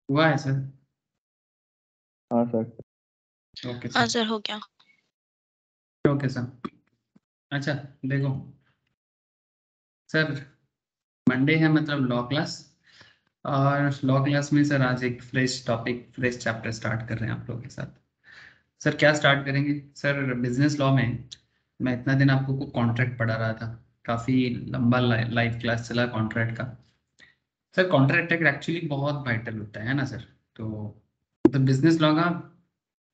हुआ है सर? हाँ सर। ओके हाँ सर, सर, हो गया। Okay sir. अच्छा देखो सर, मंडे है मतलब लॉ क्लास, और लॉ क्लास में सर आज एक fresh topic, fresh chapter start कर रहे हैं आप लोगों के साथ। सर क्या स्टार्ट करेंगे सर? बिजनेस लॉ में मैं इतना दिन आपको को कॉन्ट्रैक्ट पढ़ा रहा था, काफ़ी लंबा लाइव क्लास चला कॉन्ट्रैक्ट का। सर कॉन्ट्रैक्ट एक्चुअली बहुत वाइटल होता है ना सर? तो बिजनेस लॉ का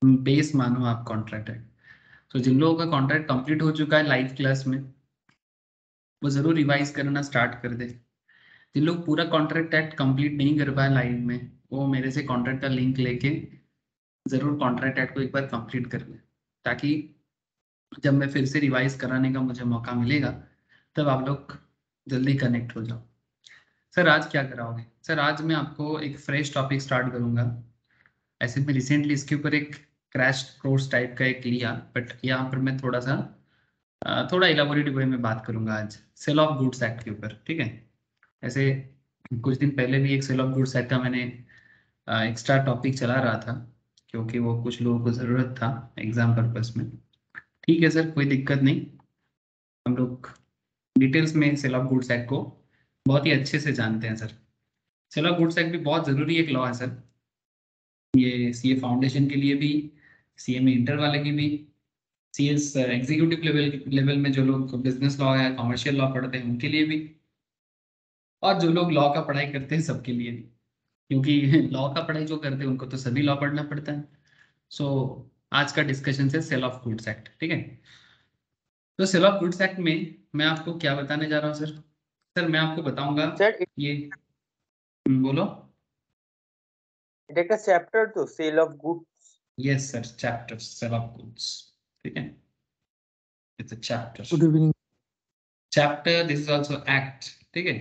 बेस मानो आप कॉन्ट्रैक्ट है। तो जिन लोगों का कॉन्ट्रैक्ट कंप्लीट हो चुका है लाइव क्लास में, वो ज़रूर रिवाइज करना स्टार्ट कर दे। जिन लोग पूरा कॉन्ट्रैक्ट एक्ट कंप्लीट नहीं कर पाए लाइव में, वो मेरे से कॉन्ट्रैक्ट का लिंक लेके ज़रूर कॉन्ट्रैक्ट एक्ट को एक बार कंप्लीट कर ले, ताकि जब मैं फिर से रिवाइज कराने का मुझे मौका मिलेगा तब आप लोग जल्दी कनेक्ट हो जाओ। सर आज क्या कराओगे? सर आज मैं आपको एक फ्रेश टॉपिक स्टार्ट करूंगा। ऐसे मैं रिसेंटली इसके ऊपर एक क्रैश कोर्स टाइप का एक लिया, बट यहाँ पर मैं थोड़ा सा थोड़ा इलाबोरेट वे में बात करूंगा आज सेल ऑफ गुड्स एक्ट के ऊपर, ठीक है? ऐसे कुछ दिन पहले भी एक सेल ऑफ गुड्स एक्ट का मैंने एक्स्ट्रा टॉपिक चला रहा था, क्योंकि वो कुछ लोगों को ज़रूरत था एग्जाम पर्पस में। ठीक है सर, कोई दिक्कत नहीं। हम लोग डिटेल्स में सेल ऑफ गुड्स एक्ट को बहुत ही अच्छे से जानते हैं sir. Sale of goods act भी बहुत ज़रूरी एक लॉ है सर, ये सीए फाउंडेशन के लिए भी, सीए में इंटर वाले की भी, सीएस एग्जीक्यूटिव लेवल में जो लोग बिजनेस लॉ या कमर्शियल लॉ पढ़ते हैं उनके लिए भी, और जो लोग लॉ का पढ़ाई करते हैं सबके लिए भी, क्योंकि लॉ का पढ़ाई जो करते हैं उनको तो सभी लॉ पढ़ना पड़ता है। सो आज का डिस्कशन है सेल ऑफ गुड्स एक्ट, ठीक है? तो सेल ऑफ गुड्स एक्ट में मैं आपको क्या बताने जा रहा हूँ सर? सर मैं आपको बताऊंगा सर ये, बोलो। এটা একটা চ্যাপ্টার তো sale of goods. Yes sir, chapter sale of goods, ठीक है? It's a chapter. Good evening. Chapter, this is also act, ठीक है?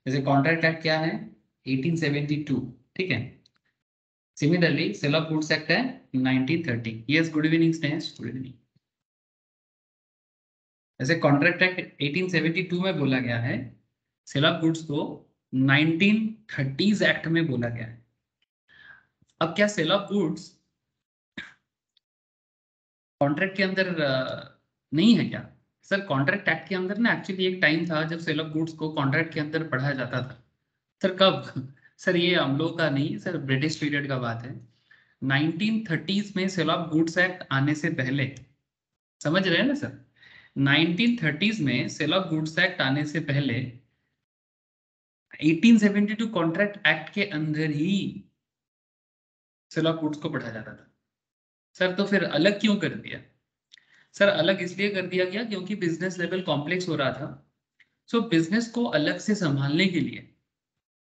जैसे कॉन्ट्रैक्ट एक्ट क्या है? 1872, ठीक है? Similarly sale of goods act है 1930। Yes, good evening Sneh, good evening. जैसे कॉन्ट्रैक्ट एक्ट 1872 में बोला गया है, सेल ऑफ गुड्स को 1930s एक्ट में बोला गया है। अब क्या सेल ऑफ गुड्स कॉन्ट्रैक्ट के अंदर नहीं है क्या? सर कॉन्ट्रैक्ट एक्ट के अंदर ना एक्चुअली एक टाइम था जब सेल ऑफ गुड्स को कॉन्ट्रैक्ट के अंदर पढ़ाया जाता था। सर कब? सर ये हम लोग का नहीं सर, ब्रिटिश पीरियड का बात है। 1930s में सेल ऑफ गुड्स एक्ट आने से पहले, समझ रहे हैं ना सर? 1930s में सेल ऑफ गुड्स एक्ट आने से पहले 1872 कॉन्ट्रैक्ट एक्ट के अंदर ही सेल ऑफ गुड्स को पढ़ाया जाता था। सर तो फिर अलग क्यों कर दिया? सर अलग इसलिए कर दिया गया क्योंकि बिजनेस लेवल कॉम्प्लेक्स हो रहा था। सो बिजनेस को अलग से संभालने के लिए,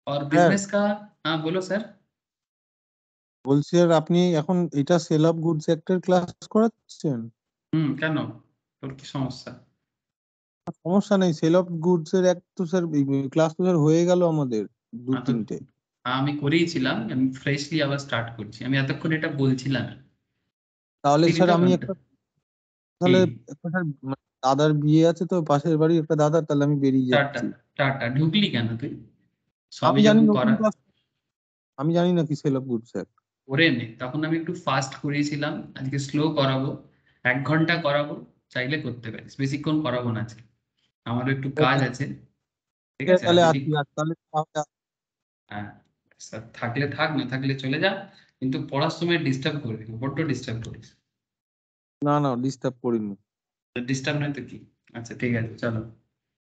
और बिजनेस का, हाँ बोलो सर। বলছি আর আপনি এখন এটা সেল অফ গুডস অ্যাক্টের ক্লাস করাচ্ছেন? কেন, তোর কি সমস্যা? সমস্যা নেই, সেল অফ গুডস এর এক তো স্যার ক্লাস তো স্যার হয়ে গেল আমাদের हाँ तो 2-3টে। আমি করেইছিলাম, আমি ফ্রেশলি আবার স্টার্ট করছি, আমি এতক্ষণ এটা বলছিলাম। তাহলে তিনটা স্যার আমি ঘন্টা একটা, তাহলে একটা স্যার দাদার বিয়ে আছে তো পাশের বাড়ি একটা দাদার, তাহলে আমি বেরিয়ে টাটা যাচ্ছি। টাটা, ঢুকলি কেন তুই? আমি সবই জানি যখন নতুন করা ক্লাস, আমি জানি না কি সেল অফ গুডস অ্যাক্ট। করে নে, তখন আমি একটু ফাস্ট করিয়েছিলাম, আজকে স্লো করাবো। 1 ঘন্টা করাবো, চাইলে করতে পারিস, বেশিক্ষণ করাবো না আজকে, আমারও একটু কাজ আছে, ঠিক আছে? আর তাহলে যদি আছি, আর তাহলে হ্যাঁ, স্যার থাকলে থাক, না থাকলে চলে যা, কিন্তু পড়ার সময় ডিস্টার্ব করবি না, বড্ড ডিস্টার্ব করিস। না না ডিস্টার্ব করিনি। ডিস্টার্ব নয় তো কি? আচ্ছা ঠিক আছে, চলো।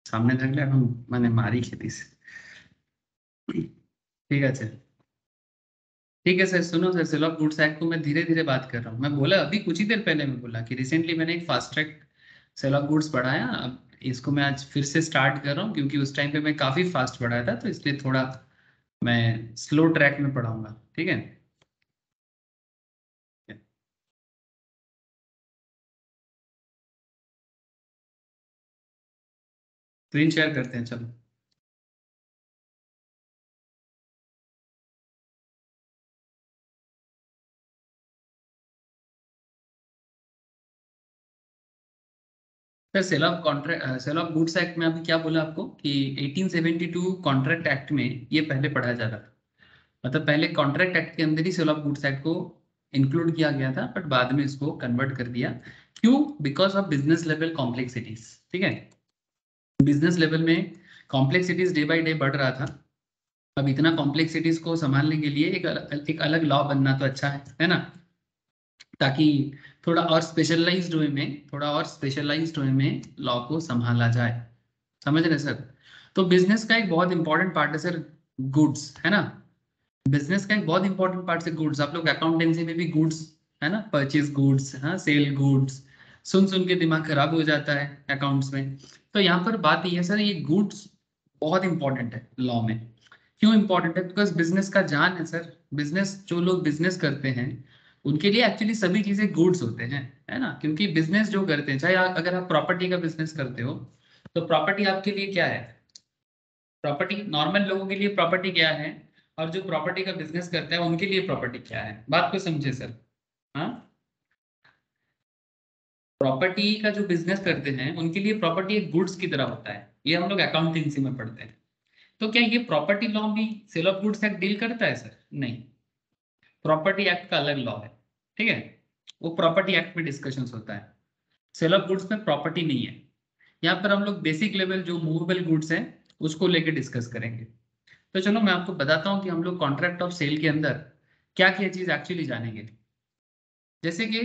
সামনে থাকলে এখন মানে মারি খেতিস। ठीक है सर, ठीक है सर। सुनो sir, sale of goods act को मैं धीरे धीरे बात कर रहा हूँ। मैं बोला अभी कुछ ही देर पहले मैं बोला कि रिसेंटली मैंने एक fast track sale of goods पढ़ाया, अब इसको मैं आज फिर से स्टार्ट कर रहा हूँ, क्योंकि उस टाइम पे मैं काफी फास्ट पढ़ाया था, तो इसलिए थोड़ा मैं स्लो ट्रैक में पढ़ाऊंगा, ठीक है? स्क्रीन शेयर करते हैं, चलो। Sir sale of contract, sale of goods act में अभी क्या बोला आपको कि 1872 कॉन्ट्रैक्ट एक्ट में ये पहले पढ़ाया जाता था, मतलब पहले कॉन्ट्रैक्ट एक्ट के अंदर ही सेल ऑफ गुड्स एक्ट को इंक्लूड किया गया था, बट बाद में इसको कन्वर्ट कर दिया। क्यों? Because of business level complexities. ठीक है, बिजनेस लेवल में कॉम्प्लेक्सिटीज डे बाय डे बढ़ रहा था। अब इतना कॉम्प्लेक्सिटीज को संभालने के लिए एक अलग लॉ बनना तो अच्छा है ना, ताकि थोड़ा और स्पेशलाइज्ड वे में लॉ को संभाला जाए। समझ रहे सर? तो बिजनेस का एक बहुत इंपॉर्टेंट पार्ट है सर गुड्स, है ना। बिजनेस का एक बहुत इंपॉर्टेंट पार्ट से गुड्स, आप लोग अकाउंटेंसी में भी गुड्स, है ना, परचेज गुड्स, हाँ, सेल गुड्स, सुन के दिमाग खराब हो जाता है अकाउंट्स में। तो यहाँ पर बात ये है सर, ये गुड्स बहुत इंपॉर्टेंट है लॉ में। क्यों इंपॉर्टेंट है? बिकॉज बिजनेस का जान है सर। बिजनेस, जो लोग बिजनेस करते हैं उनके लिए एक्चुअली सभी चीजें गुड्स होते हैं, है ना। क्योंकि बिजनेस जो करते हैं, चाहे अगर आप प्रॉपर्टी का बिजनेस करते हो तो प्रॉपर्टी आपके लिए क्या है? प्रॉपर्टी नॉर्मल लोगों के लिए प्रॉपर्टी क्या है, और जो प्रॉपर्टी का बिजनेस करते हैं उनके लिए प्रॉपर्टी क्या है? बात को समझे सर। हाँ, प्रॉपर्टी का जो बिजनेस करते हैं उनके लिए प्रॉपर्टी एक गुड्स की तरह होता है। ये हम लोग अकाउंटेंसी में पढ़ते हैं। तो क्या ये प्रॉपर्टी लॉ भी sale of goods act deal करता है सर? नहीं, प्रॉपर्टी एक्ट का अलग लॉ है। ठीक है, वो प्रॉपर्टी एक्ट में डिस्कशंस होता है। सेल ऑफ गुड्स में प्रॉपर्टी नहीं है। यहाँ पर हम लोग बेसिक लेवल जो मूवेबल गुड्स हैं उसको लेके डिस्कस करेंगे। तो चलो मैं आपको बताता हूँ कि हम लोग कॉन्ट्रैक्ट ऑफ सेल के अंदर क्या क्या चीज एक्चुअली जानेंगे। जैसे कि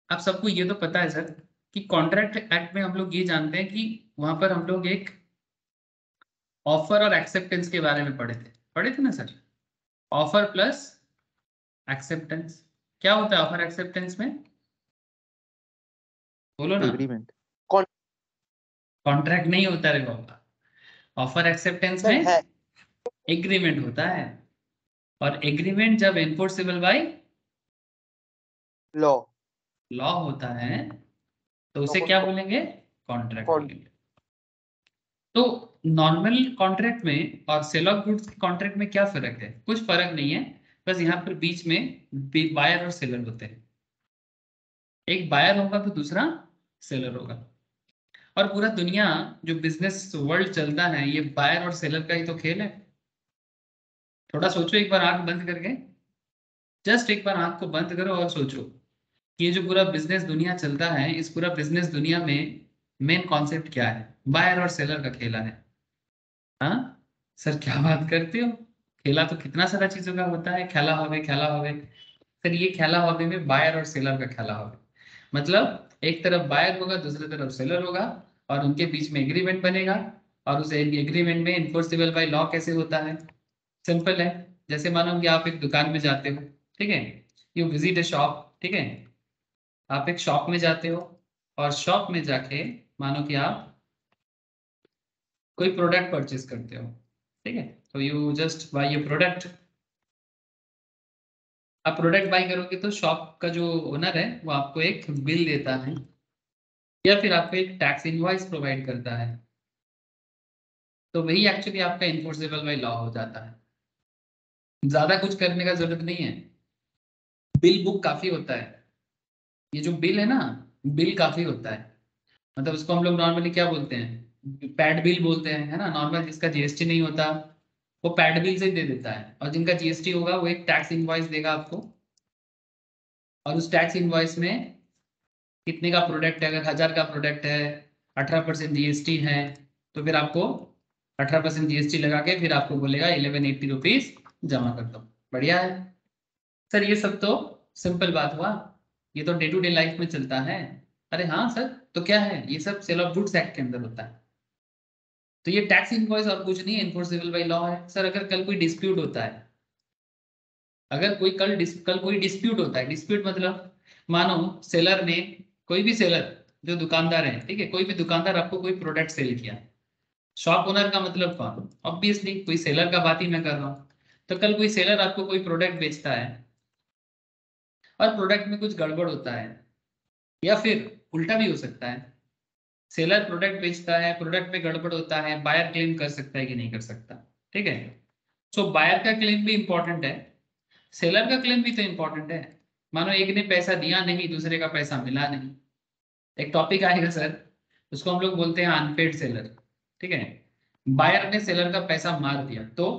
आप सबको ये तो पता है सर कि कॉन्ट्रैक्ट एक्ट में हम लोग ये जानते हैं कि वहां पर हम लोग एक ऑफर और एक्सेप्टेंस के बारे में पढ़े थे ना सर। Offer plus acceptance. क्या होता है ऑफर एक्सेप्टेंस में? बोलो ना। एग्रीमेंट। कॉन्ट्रैक्ट नहीं होता रे बाबा। ऑफर एक्सेप्टेंस सर में है एग्रीमेंट होता है, और एग्रीमेंट जब एनफोर्सेबल बाय लॉ। लॉ होता है तो उसे तो क्या बोलेंगे? कॉन्ट्रैक्ट कौन? बोलेंगे। तो नॉर्मल कॉन्ट्रैक्ट में और सेल ऑफ गुड्स कॉन्ट्रैक्ट में क्या फर्क है? कुछ फर्क नहीं है, बस यहाँ पर बीच में बायर और सेलर होते हैं। एक बायर होगा तो दूसरा सेलर होगा। और पूरा दुनिया जो बिजनेस वर्ल्ड चलता है ये बायर और सेलर का ही तो खेल है। थोड़ा सोचो एक बार आंख बंद करके, जस्ट एक बार आंख को बंद करो और सोचो कि ये जो पूरा बिजनेस दुनिया चलता है, इस पूरा बिजनेस दुनिया में मेन कॉन्सेप्ट क्या है? बायर और सेलर का खेला है। हाँ सर, क्या बात करते हो? खेला तो कितना सारा चीजों का होता है, खेला होवे सर। ये खेला होवे में बायर और सेलर का खेला होवे, मतलब एक तरफ बायर होगा दूसरी तरफ सेलर होगा, और उनके बीच में एग्रीमेंट बनेगा। और उस एग्रीमेंट में इन्फोर्सेबल बाय लॉ कैसे होता है? सिंपल है। जैसे मानो कि आप एक दुकान में जाते हो, ठीक है, यू विजिट ए शॉप, ठीक है, आप एक शॉप में जाते हो और शॉप में जाके मानो कि आप कोई प्रोडक्ट परचेज करते हो, ठीक है, तो यू जस्ट बाय ये प्रोडक्ट। आप प्रोडक्ट बाय करोगे तो शॉप का जो ओनर है वो आपको एक बिल देता है, या फिर आपको एक टैक्स इनवॉइस प्रोवाइड करता है। तो वही एक्चुअली आपका इन्फोर्सेबल बाय लॉ हो जाता है। ज्यादा कुछ करने का जरूरत नहीं है, बिल बुक काफी होता है। ये जो बिल है ना, बिल काफी होता है। मतलब उसको हम लोग नॉर्मली क्या बोलते हैं? पैड बिल बोलते हैं, है ना। नॉर्मल जिसका जीएसटी नहीं होता वो पैड बिल से ही दे देता है, और जिनका जीएसटी होगा वो एक टैक्स इनवॉइस देगा आपको। और उस टैक्स इनवॉइस में कितने का प्रोडक्ट है, अगर 1000 का प्रोडक्ट है, 18% जीएसटी है, तो फिर आपको 18% जीएसटी लगा के फिर आपको बोलेगा 1180 रुपीज जमा कर दो। बढ़िया है सर, ये सब तो सिंपल बात हुआ। ये तो डे टू डे लाइफ में चलता है। अरे हाँ सर, तो क्या है, ये सब सेल ऑफ गुड्स एक्ट के अंदर होता है। तो ये टैक्स इनवॉइस और कुछ नहीं, एनफोर्सेबल बाय लॉ है सर। अगर कल कोई डिस्प्यूट होता है, अगर कोई कल कोई डिस्प्यूट होता है, डिस्प्यूट मतलब मानो सेलर ने, कोई भी सेलर जो दुकानदार है, ठीक है, कोई भी दुकानदार आपको कोई प्रोडक्ट सेल किया। शॉप ओनर का मतलब कौन? ऑब्वियसली कोई सेलर का बात ही मैं कर रहा हूँ। तो कल कोई सेलर आपको कोई प्रोडक्ट बेचता है और प्रोडक्ट में कुछ गड़बड़ होता है, या फिर उल्टा भी हो सकता है, सेलर प्रोडक्ट बेचता है, प्रोडक्ट में गड़बड़ होता है, बायर क्लेम कर सकता है कि नहीं कर सकता? ठीक है, सो बायर का क्लेम भी इंपॉर्टेंट है, सेलर का क्लेम भी तो इंपॉर्टेंट है। मानो एक ने पैसा दिया नहीं, दूसरे का पैसा मिला नहीं, एक टॉपिक आएगा सर, उसको हम लोग बोलते हैं अनपेड सेलर। ठीक है, बायर ने सेलर का पैसा मार दिया तो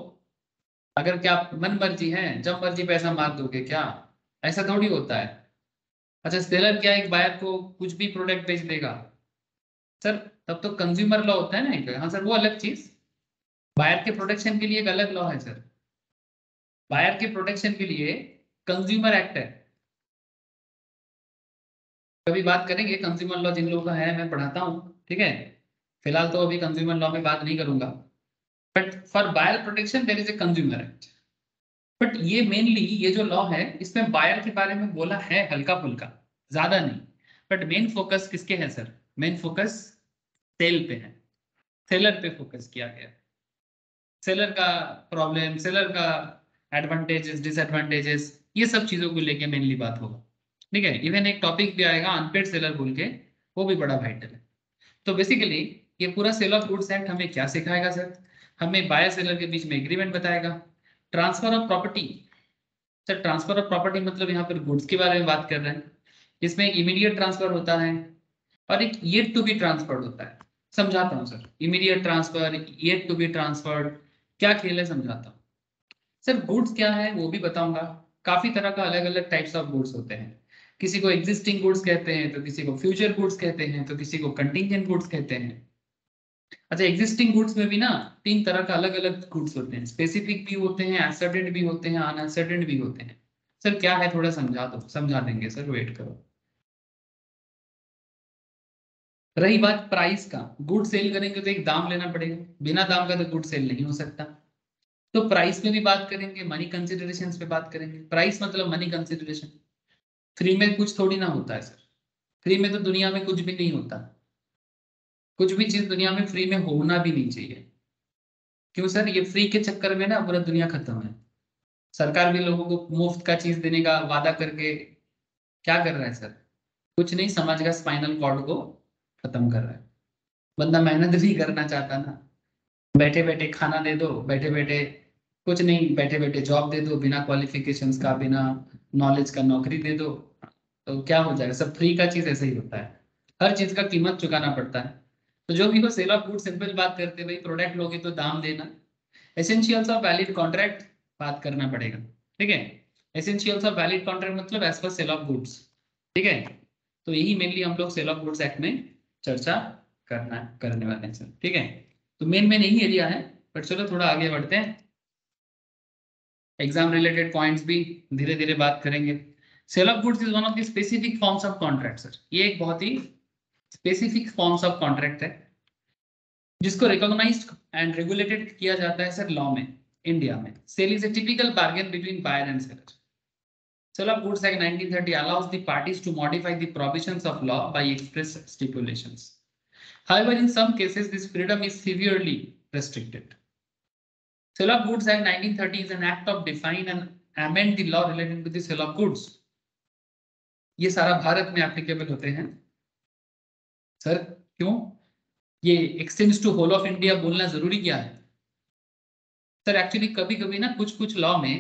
अगर क्या मन मर्जी है, जब मर्जी पैसा मार दोगे क्या? ऐसा थोड़ी होता है। अच्छा सेलर क्या एक बायर को कुछ भी प्रोडक्ट बेच देगा? सर तब तो कंज्यूमर लॉ होता है ना एक। हाँ सर वो अलग चीज। बायर के प्रोटेक्शन के लिए एक अलग लॉ है सर। बायर के प्रोटेक्शन के लिए कंज्यूमर एक्ट है। कभी बात करेंगे कंज्यूमर लॉ, जिन लोगों का है मैं पढ़ाता हूँ, ठीक है। फिलहाल तो अभी कंज्यूमर लॉ में बात नहीं करूंगा। But for buyer protection there is a consumer act. But ये मेनली ये जो लॉ है इसमें बायर के बारे में बोला है हल्का फुल्का, ज्यादा नहीं। बट मेन फोकस किसके है सर? मेन फोकस सेल पे है। सेलर पे फोकस किया गया है। सेलर का प्रॉब्लम, सेलर का एडवांटेजेस, डिसएडवांटेजेस, ये सब चीजों को लेके मेनली बात होगा। ठीक है। इवन एक टॉपिक भी आएगा अनपेड सेलर बोल के, वो भी बड़ा वाइटल है। तो बेसिकली ये पूरा सेल ऑफ गुड्स एक्ट हमें क्या सिखाएगा सर? हमें बायर सेलर के बीच में एग्रीमेंट बताएगा। Transfer of property. Sir transfer of property मतलब यहाँ पर गुड्स के बारे में बात कर रहे हैं। इसमें इमीडिएट ट्रांसफर होता है और एक येट टू बी ट्रांसफर्ड होता है। समझाता हूँ sir, immediate transfer, yet to be transferred, क्या खेल है समझाता हूँ। सर गुड्स क्या है वो भी बताऊंगा। काफी तरह का अलग अलग टाइप्स ऑफ गुड्स होते हैं। किसी को एग्जिस्टिंग गुड्स कहते हैं, तो किसी को फ्यूचर गुड्स कहते हैं, तो किसी को कंटिंजेंट गुड्स कहते हैं। अच्छा एग्जिस्टिंग गुड्स में भी ना तीन तरह का अलग अलग गुड्स होते हैं। स्पेसिफिक भी होते हैं, असर्टेड भी होते हैं, अनअसर्टेड भी होते हैं। सर क्या है थोड़ा समझा दो, समझा देंगे सर, वेट करो। रही बात प्राइस का, गुड सेल करेंगे तो एक दाम लेना पड़ेगा, बिना दाम का तो गुड सेल नहीं हो सकता। तो प्राइस में भी बात करेंगे, मनी कंसिडरेशंस पे बात करेंगे। प्राइस मतलब मनी कंसिडरेशन। फ्री में कुछ थोड़ी ना होता है सर। फ्री में तो दुनिया में कुछ भी नहीं होता। कुछ भी चीज दुनिया में फ्री में होना भी नहीं चाहिए। क्यों सर? ये फ्री के चक्कर में ना पूरा दुनिया खत्म है। सरकार भी लोगों को मुफ्त का चीज देने का वादा करके क्या कर रहा है सर? कुछ नहीं, समाज का स्पाइनल कॉर्ड को खत्म कर रहा है। बंदा मेहनत नहीं करना चाहता ना। बैठे बैठे खाना दे दो, बैठे बैठे कुछ नहीं, बैठे बैठे जॉब दे दो, बिना क्वालिफिकेशंस का, बिना नॉलेज का नौकरी दे दो, तो क्या हो जाएगा? सब फ्री का चीज ऐसे ही होता है। हर चीज का कीमत चुकाना पड़ता है। तो जो भी हो, सेल ऑफ गुड सिंपल बात करते हैं भाई, प्रोडक्ट लोगे तो दाम देना। एसेंशियल्स ऑफ वैलिड कॉन्ट्रैक्ट बात करना पड़ेगा। ठीक है। एसेंशियल्स ऑफ वैलिड कॉन्ट्रैक्ट मतलब एज पर सेल ऑफ गुड्स। ठीक है। तो यही मेनली हम लोग सेल ऑफ गुड्स एक्ट में चर्चा करने वाले हैं सर। ठीक है। तो मेन यही एरिया है। बट चलो थोड़ा आगे बढ़ते हैं। एग्जाम रिलेटेड पॉइंट्स भी धीरे धीरे बात करेंगे। Sale of goods is one of the specific forms of contract sir. ये एक बहुत ही स्पेसिफिक फॉर्म्स ऑफ कॉन्ट्रैक्ट है जिसको रिकॉग्नाइज्ड एंड रेगुलेटेड किया जाता है सर लॉ में। इंडिया में sale is a typical bargain between buyer and seller. Sale of Goods Act 1930 allows the parties to modify the provisions of law by express stipulations. However, in some cases, this freedom is severely restricted. Sale of Goods Act 1930 is an act of define and amend the law relating to the sale of goods. ये सारा भारत में applicable होते हैं sir. क्यों? ये extends to whole of India बोलना जरूरी क्या है सर? एक्चुअली कभी कभी ना कुछ कुछ लॉ में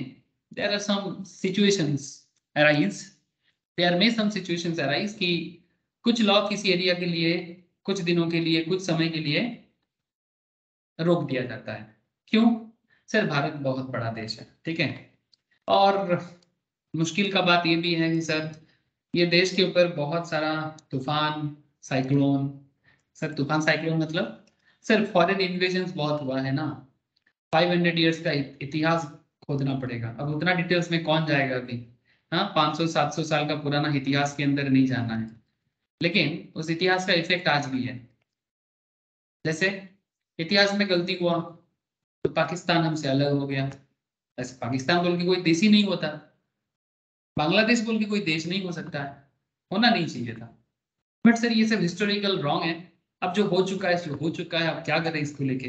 there are some situations arise, there में सम सिचुएशंस अराइज कि कुछ लॉ किसी एरिया के लिए कुछ दिनों के लिए कुछ समय के लिए रोक दिया जाता है। क्यों? सर भारत बहुत बड़ा देश है, ठीक है। और मुश्किल का बात ये भी है कि सर ये देश के ऊपर बहुत सारा तूफान, साइक्लोन। सर तूफान साइक्लोन मतलब सर फॉरेन इन्वेजन बहुत हुआ है ना। 500 ईयर्स का इतिहास खोदना पड़ेगा। अब उतना डिटेल्स में कौन जाएगा अभी? हाँ 500-700 साल का पुराना इतिहास के अंदर नहीं जाना है। लेकिन उस इतिहास का इफेक्ट आज भी है। जैसे इतिहास में गलती हुआ तो पाकिस्तान हमसे अलग हो गया। ऐसे पाकिस्तान बोल के कोई देश ही नहीं होता। बांग्लादेश बोल के कोई देश नहीं हो सकता है, होना नहीं चाहिए था। बट सर ये सब हिस्टोरिकल रॉन्ग है। अब जो हो चुका है सो हो चुका है, अब क्या करें इसको लेके?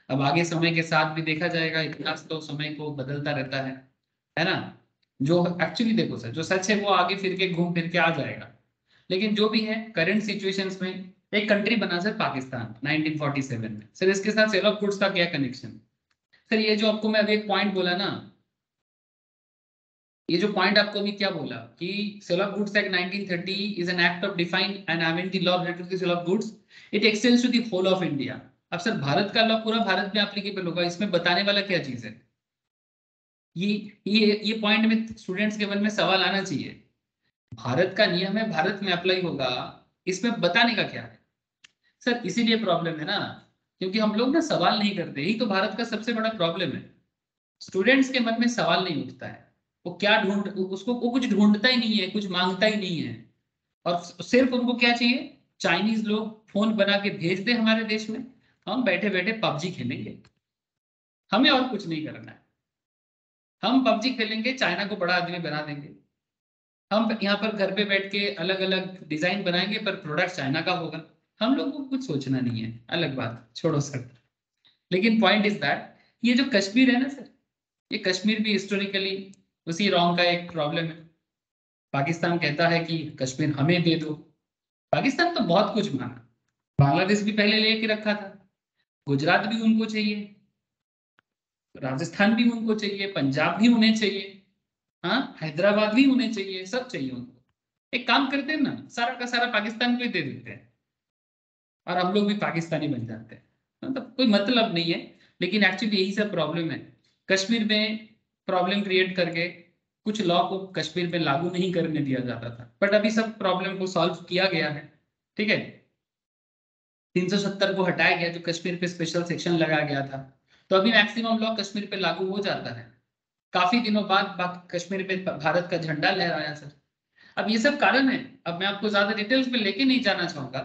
अब आगे समय के साथ भी देखा जाएगा, इतिहास तो समय को बदलता रहता है ना। जो एक्चुअली देखो सर, जो सच है वो आगे फिर के घूम फिर के आ जाएगा। लेकिन जो भी है करंट सिचुएशंस में एक कंट्री बना सर पाकिस्तान 1947 में। सर इसके साथ सेल ऑफ गुड्स का क्या कनेक्शन? सर ये जो आपको मैं अभी एक पॉइंट बोला ना, ये जो पॉइंट आपको अभी क्या बोला कि sale of goods act 1930 is an act of define and amend the law related to sale of goods, it extends to the whole of India. अब सर भारत का लॉ पूरा भारत में एप्लीकेबल होगा, इसमें बताने वाला क्या चीज है? ये पॉइंट में स्टूडेंट्स के मन में सवाल आना चाहिए। भारत का नियम है, भारत में अप्लाई होगा, इसमें बताने का क्या है? सर इसीलिए प्रॉब्लम है ना, क्योंकि हम लोग ना सवाल नहीं करते, यही तो भारत का सबसे बड़ा प्रॉब्लम है। स्टूडेंट्स के मन में सवाल नहीं उठता है, वो क्या उसको वो कुछ ढूंढता ही नहीं है, कुछ मांगता ही नहीं है, और सिर्फ उनको क्या चाहिए, चाइनीज लोग फोन बना के भेज दे हमारे देश में, हम बैठे बैठे पबजी खेलेंगे, हमें और कुछ नहीं करना है। हम पबजी खेलेंगे, चाइना को बड़ा आदमी बना देंगे, हम यहाँ पर घर पे बैठ के अलग अलग डिजाइन बनाएंगे, पर प्रोडक्ट चाइना का होगा। हम लोग को कुछ सोचना नहीं है, अलग बात छोड़ो सर। लेकिन पॉइंट इज दैट ये जो कश्मीर है ना सर, ये कश्मीर भी हिस्टोरिकली उसी रॉन्ग का एक प्रॉब्लम है। पाकिस्तान कहता है कि कश्मीर हमें दे दो, पाकिस्तान तो बहुत कुछ मांगा, बांग्लादेश भी पहले लेके रखा था, गुजरात भी उनको चाहिए, राजस्थान भी उनको चाहिए, पंजाब भी उन्हें चाहिए, हाँ हैदराबाद भी उन्हें चाहिए, सब चाहिए उनको। एक काम करते हैं ना, सारा का सारा पाकिस्तान को ही दे देते हैं और हम लोग भी पाकिस्तानी बन जाते हैं, मतलब कोई मतलब नहीं है। लेकिन एक्चुअली यही सब प्रॉब्लम है, कश्मीर में प्रॉब्लम क्रिएट करके कुछ लॉ को कश्मीर में लागू नहीं करने दिया जाता था, बट अभी सब प्रॉब्लम को सॉल्व किया गया है। ठीक है, 370 को हटाया गया, जो कश्मीर पे स्पेशल सेक्शन लगाया गया था, तो अभी मैक्सिमम लॉ कश्मीर पे लागू हो जाता है। काफी दिनों बाद कश्मीर पे भारत का झंडा लहराया सर। अब ये सब कारण है, अब मैं आपको ज्यादा डिटेल्स में लेके नहीं जाना चाहूंगा,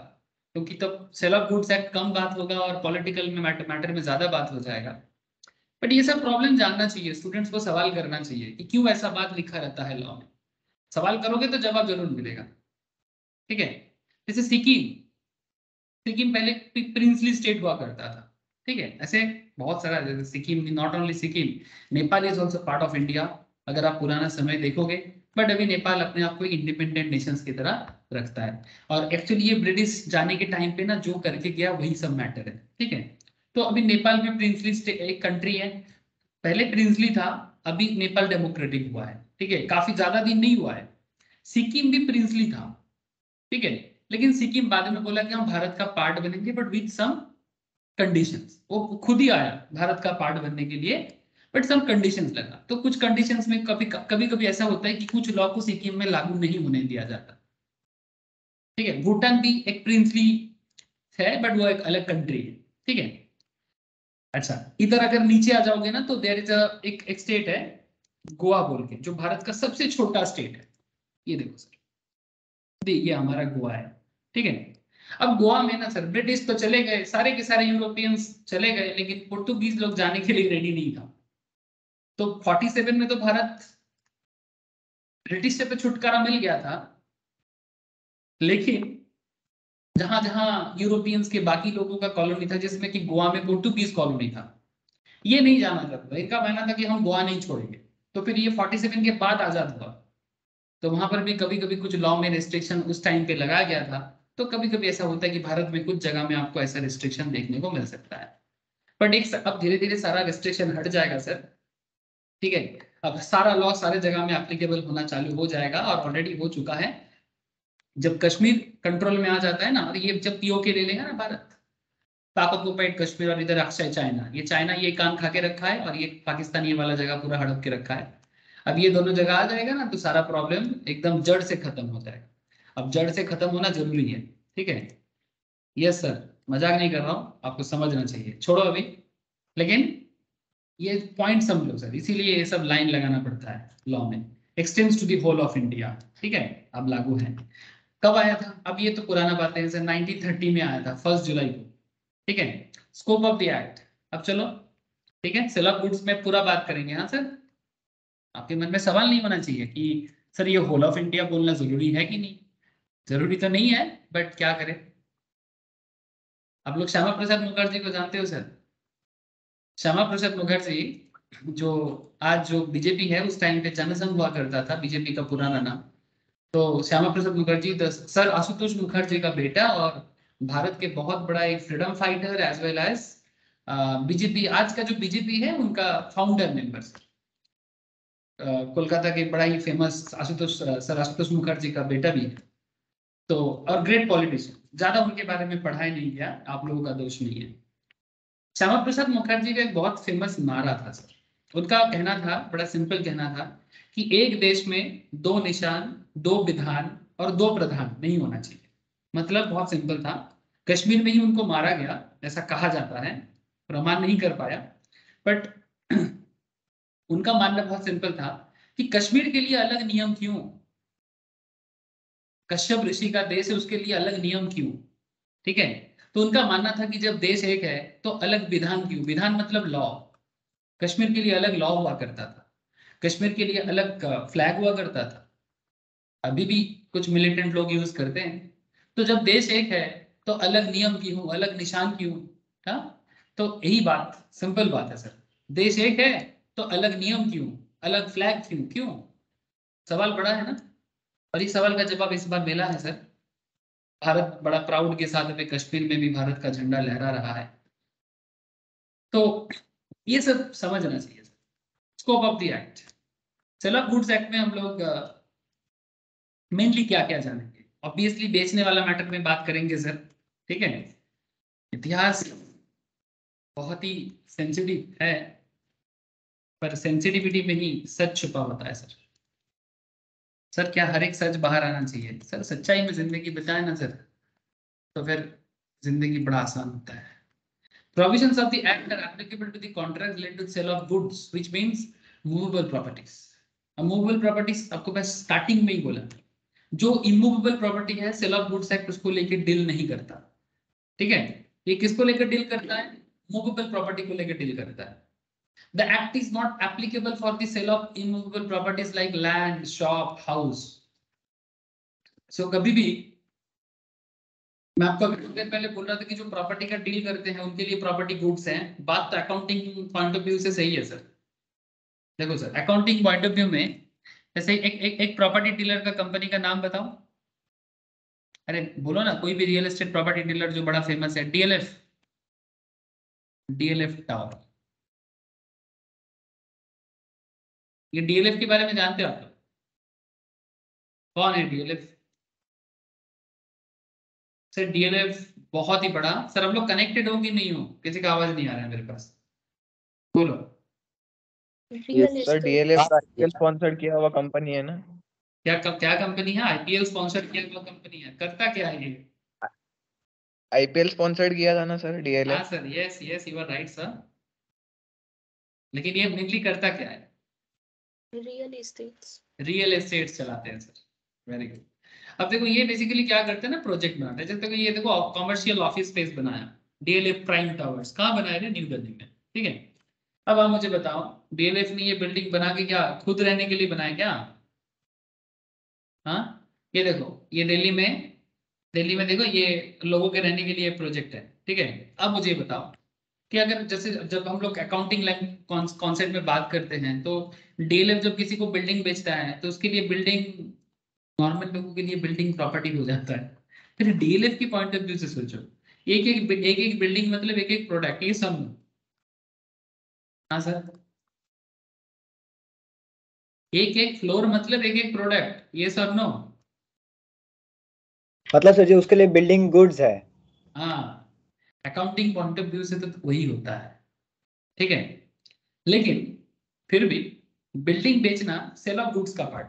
क्योंकि तब सेल ऑफ गुड्स एक्ट कम बात होगा और पॉलिटिकल में मैटर में ज्यादा बात हो जाएगा। बट ये सब प्रॉब्लम जानना चाहिए, स्टूडेंट्स को सवाल करना चाहिए कि क्यों ऐसा बात लिखा रहता है लॉ में। सवाल करोगे तो जवाब जरूर मिलेगा। ठीक है, जैसे सिक्किम, सिक्किम पहले प्रिंसली स्टेट हुआ करता था। ठीक है, ऐसे बहुत सारा, जैसे Sikkim, not only Sikkim, Nepal is also part of India, अगर आप पुराना समय देखोगे। बट अभी नेपाल अपने आप को इंडिपेंडेंट नेशंस की तरह रखता है, और एक्चुअली ये ब्रिटिश जाने के टाइम पे ना जो करके गया वही सब मैटर है। ठीक है, तो अभी नेपाल भी प्रिंसली एक कंट्री है, पहले प्रिंसली था, अभी नेपाल डेमोक्रेटिक हुआ है। ठीक है, काफी ज्यादा दिन नहीं हुआ है। सिक्किम भी प्रिंसली था, ठीक है, लेकिन सिक्किम बाद में बोला कि हम भारत का पार्ट बनेंगे, बट विद सम कंडीशंस। वो खुद ही आया भारत का पार्ट बनने के लिए, बट सम कंडीशंस लगा। तो कुछ कंडीशंस में कभी कभी कभी ऐसा होता है कि कुछ लॉ को सिक्किम में लागू नहीं होने दिया जाता। ठीक है, भूटान भी एक प्रिंसली है, बट वो एक अलग कंट्री है। ठीक है, अच्छा इधर अगर नीचे आ जाओगे ना, तो देयर इज एक स्टेट है गोवा बोल के, जो भारत का सबसे छोटा स्टेट है। ये देखो सर, ये हमारा गोवा है। ठीक है, अब गोवा में ना सर, ब्रिटिश तो चले गए, सारे के सारे यूरोपियंस चले गए, लेकिन पुर्तगीज लोग जाने के लिए रेडी नहीं था। तो 47 में तो भारत ब्रिटिश से तो छुटकारा मिल गया था, लेकिन जहां जहां यूरोपियंस के बाकी लोगों का कॉलोनी था, जिसमें कि गोवा में पोर्टुगीज कॉलोनी था, ये नहीं जाना चाहता। इनका मानना था कि हम गोवा नहीं छोड़ेंगे। तो फिर ये 47 के बाद आजाद हुआ, तो वहां पर भी कभी कभी कुछ लॉ में रिस्ट्रिक्शन उस टाइम पे लगाया गया था। तो कभी कभी ऐसा होता है कि भारत में कुछ जगह में आपको ऐसा रिस्ट्रिक्शन देखने को मिल सकता है, बट एक अब धीरे धीरे सारा रिस्ट्रिक्शन हट जाएगा सर। ठीक है, अब सारा लॉ सारे जगह में एप्लीकेबल होना चालू हो जाएगा, और ऑलरेडी हो चुका है। जब कश्मीर कंट्रोल में आ जाता है ना, और ये जब पीओके ले लेगा ना भारत, ताकत को पेट कश्मीर और इधर अक्षय चाइना, ये चाइना ये कान खा के रखा है, और ये पाकिस्तान ये वाला जगह पूरा हड़प के रखा है। अब ये दोनों जगह आ जाएगा ना, तो सारा प्रॉब्लम एकदम जड़ से खत्म हो जाएगा। अब जड़ से खत्म होना जरूरी है। ठीक है, यस सर, मजाक नहीं कर रहा हूँ, आपको समझना चाहिए, छोड़ो अभी। लेकिन ये पॉइंट समझ लो सर, इसीलिए ये सब लाइन लगाना पड़ता है लॉ में, extends to the whole of India. ठीक है, अब लागू है। कब आया था? अब ये तो पुराना बात है सर, 1930 में आया था 1 जुलाई को। ठीक है, स्कोप ऑफ द एक्ट, अब चलो ठीक है, सेल ऑफ गुड्स में पूरा बात करेंगे। हाँ सर, आपके मन में सवाल नहीं होना चाहिए कि सर ये होल ऑफ इंडिया बोलना जरूरी है कि नहीं। जरूरी तो नहीं है, बट क्या करें। आप लोग श्यामा प्रसाद मुखर्जी को जानते हो सर? श्यामा प्रसाद मुखर्जी, जो आज जो बीजेपी है, उस टाइम पे जनसंघ हुआ करता था, बीजेपी का पुराना नाम। तो श्यामा प्रसाद मुखर्जी सर आशुतोष मुखर्जी का बेटा, और भारत के बहुत बड़ा एक freedom fighter, as well as BJP, आज का जो बीजेपी है उनका फाउंडर मेंबर सर। कोलकाता के बड़ा ही फेमस आशुतोष सर आशुतोष मुखर्जी का बेटा भी है। तो और ग्रेट पॉलिटिशियन, ज्यादा उनके बारे में पढ़ाई नहीं किया, आप लोगों का दोष नहीं है। श्यामा प्रसाद मुखर्जी का एक बहुत फेमस नारा था सर, उनका कहना था, बड़ा सिंपल कहना था कि एक देश में दो निशान, दो विधान और दो प्रधान नहीं होना चाहिए। मतलब बहुत सिंपल था। कश्मीर में ही उनको मारा गया ऐसा कहा जाता है, प्रमाण नहीं कर पाया, बट उनका मानना बहुत सिंपल था कि कश्मीर के लिए अलग नियम क्यों? कश्यप ऋषि का देश है, उसके लिए अलग नियम क्यों? ठीक है। तो उनका मानना था कि जब देश एक है तो अलग विधान क्यों? विधान मतलब लॉ। कश्मीर के लिए अलग लॉ हुआ करता था, कश्मीर के लिए अलग फ्लैग हुआ करता था, अभी भी कुछ मिलिटेंट लोग यूज करते हैं। तो जब देश एक है तो अलग नियम क्यों, अलग निशान क्यों? हाँ, तो यही बात, सिंपल बात है सर। देश एक है तो अलग नियम क्यों, अलग फ्लैग क्यों? क्यों? सवाल बड़ा है ना। और इस सवाल का जवाब इस बार मिला है सर। भारत बड़ा प्राउड के साथ अभी कश्मीर में भी भारत का झंडा लहरा रहा है। तो ये सब समझना चाहिए sir. Scope of the act, sale of goods act में हम लोग मेनली क्या क्या जानेंगे? ऑब्वियसली बेचने वाला मैटर में बात करेंगे सर, ठीक है। इतिहास बहुत ही सेंसिटिव है, पर सेंसिटिविटी में ही सच छुपा होता है सर। सर क्या हर एक सच बाहर आना चाहिए? सर सच्चाई में जिंदगी बचाए ना सर, तो फिर जिंदगी बड़ा आसान होता है। Provisions of the act are applicable to the contract related to sale of goods, which means movable properties. अब movable properties आपको बस स्टार्टिंग में ही बोला, जो इमूवेबल प्रॉपर्टी है सेल ऑफ गुड्स एक्ट उसको लेके डील नहीं करता। ठीक है, ये किसको लेकर डील करता है? मूवेबल प्रॉपर्टी को लेकर डील करता है। The act is not applicable for the sale of immovable properties like land, shop, house. So कभी भी, मैं आपको अभी थोड़ी देर पहले बोल रहा था कि जो प्रॉपर्टी का डील करते हैं उनके लिए प्रॉपर्टी गुड्स हैं, बात तो अकाउंटिंग पॉइंट ऑफ व्यू से सही है सर। देखो sir, accounting point of view में जैसे एक प्रॉपर्टी डीलर का कंपनी का नाम बताओ। अरे बोलो ना, कोई भी रियल एस्टेट प्रॉपर्टी डीलर जो बड़ा फेमस है। DLF, DLF tower. ये डीएलएफ के बारे में जानते हो आप लोग? कौन है डीएलएफ? सर डीएलएफ बहुत ही बड़ा, सर हम लोग कनेक्टेड हो कि नहीं हो? किसी का आवाज नहीं आ रहा है मेरे पास, बोलो। सर डीएलएफ का आईपीएल स्पॉन्सर्ड किया हुआ कंपनी है ना? क्या कंपनी है? आईपीएल स्पॉन्सर किया हुआ कंपनी है। करता क्या है ये? आईपीएल स्पॉन्सर्ड किया था ना सर हाँ DLF? Sir, yes yes, you are right sir. लेकिन ये मेनली करता क्या है? रियल एस्टेट चलाते हैं सर। Very good. अब देखो ये बेसिकली क्या करते हैं ना, प्रोजेक्ट बनाते हैं। जैसे ये देखो कॉमर्शियल ऑफिस स्पेस बनाया, डीएलएफ प्राइम टावर्स। कहाँ बनाया है? न्यू दिल्ली में, ठीक है। अब आप मुझे बताओ, डीएलएफ ने ये बिल्डिंग बना के क्या खुद रहने के लिए बनाया क्या? हाँ, ये देखो, ये दिल्ली में देखो, ये लोगों के रहने के लिए प्रोजेक्ट है, ठीक है। अब मुझे बताओ कि अगर जैसे जब हम लोग अकाउंटिंग लाइन कॉन्सेप्ट में बात करते हैं, तो डीएलएफ जब किसी को बिल्डिंग बेचता है तो उसके लिए बिल्डिंग, नॉर्मल लोगों के लिए बिल्डिंग प्रॉपर्टी हो जाता है। फिर डीएलएफ की पॉइंट ऑफ व्यू से सोचो, एक एक बिल्डिंग मतलब एक एक प्रोडक्ट, ये सब। हाँ सर, एक एक फ्लोर मतलब एक एक प्रोडक्ट, ये सब नो। मतलब सर जो उसके लिए बिल्डिंग गुड्स है। हाँ, अकाउंटिंग पॉइंट ऑफ व्यू से तो वही होता है, ठीक है। लेकिन फिर भी बिल्डिंग बेचना सेल ऑफ गुड्स का पार्ट,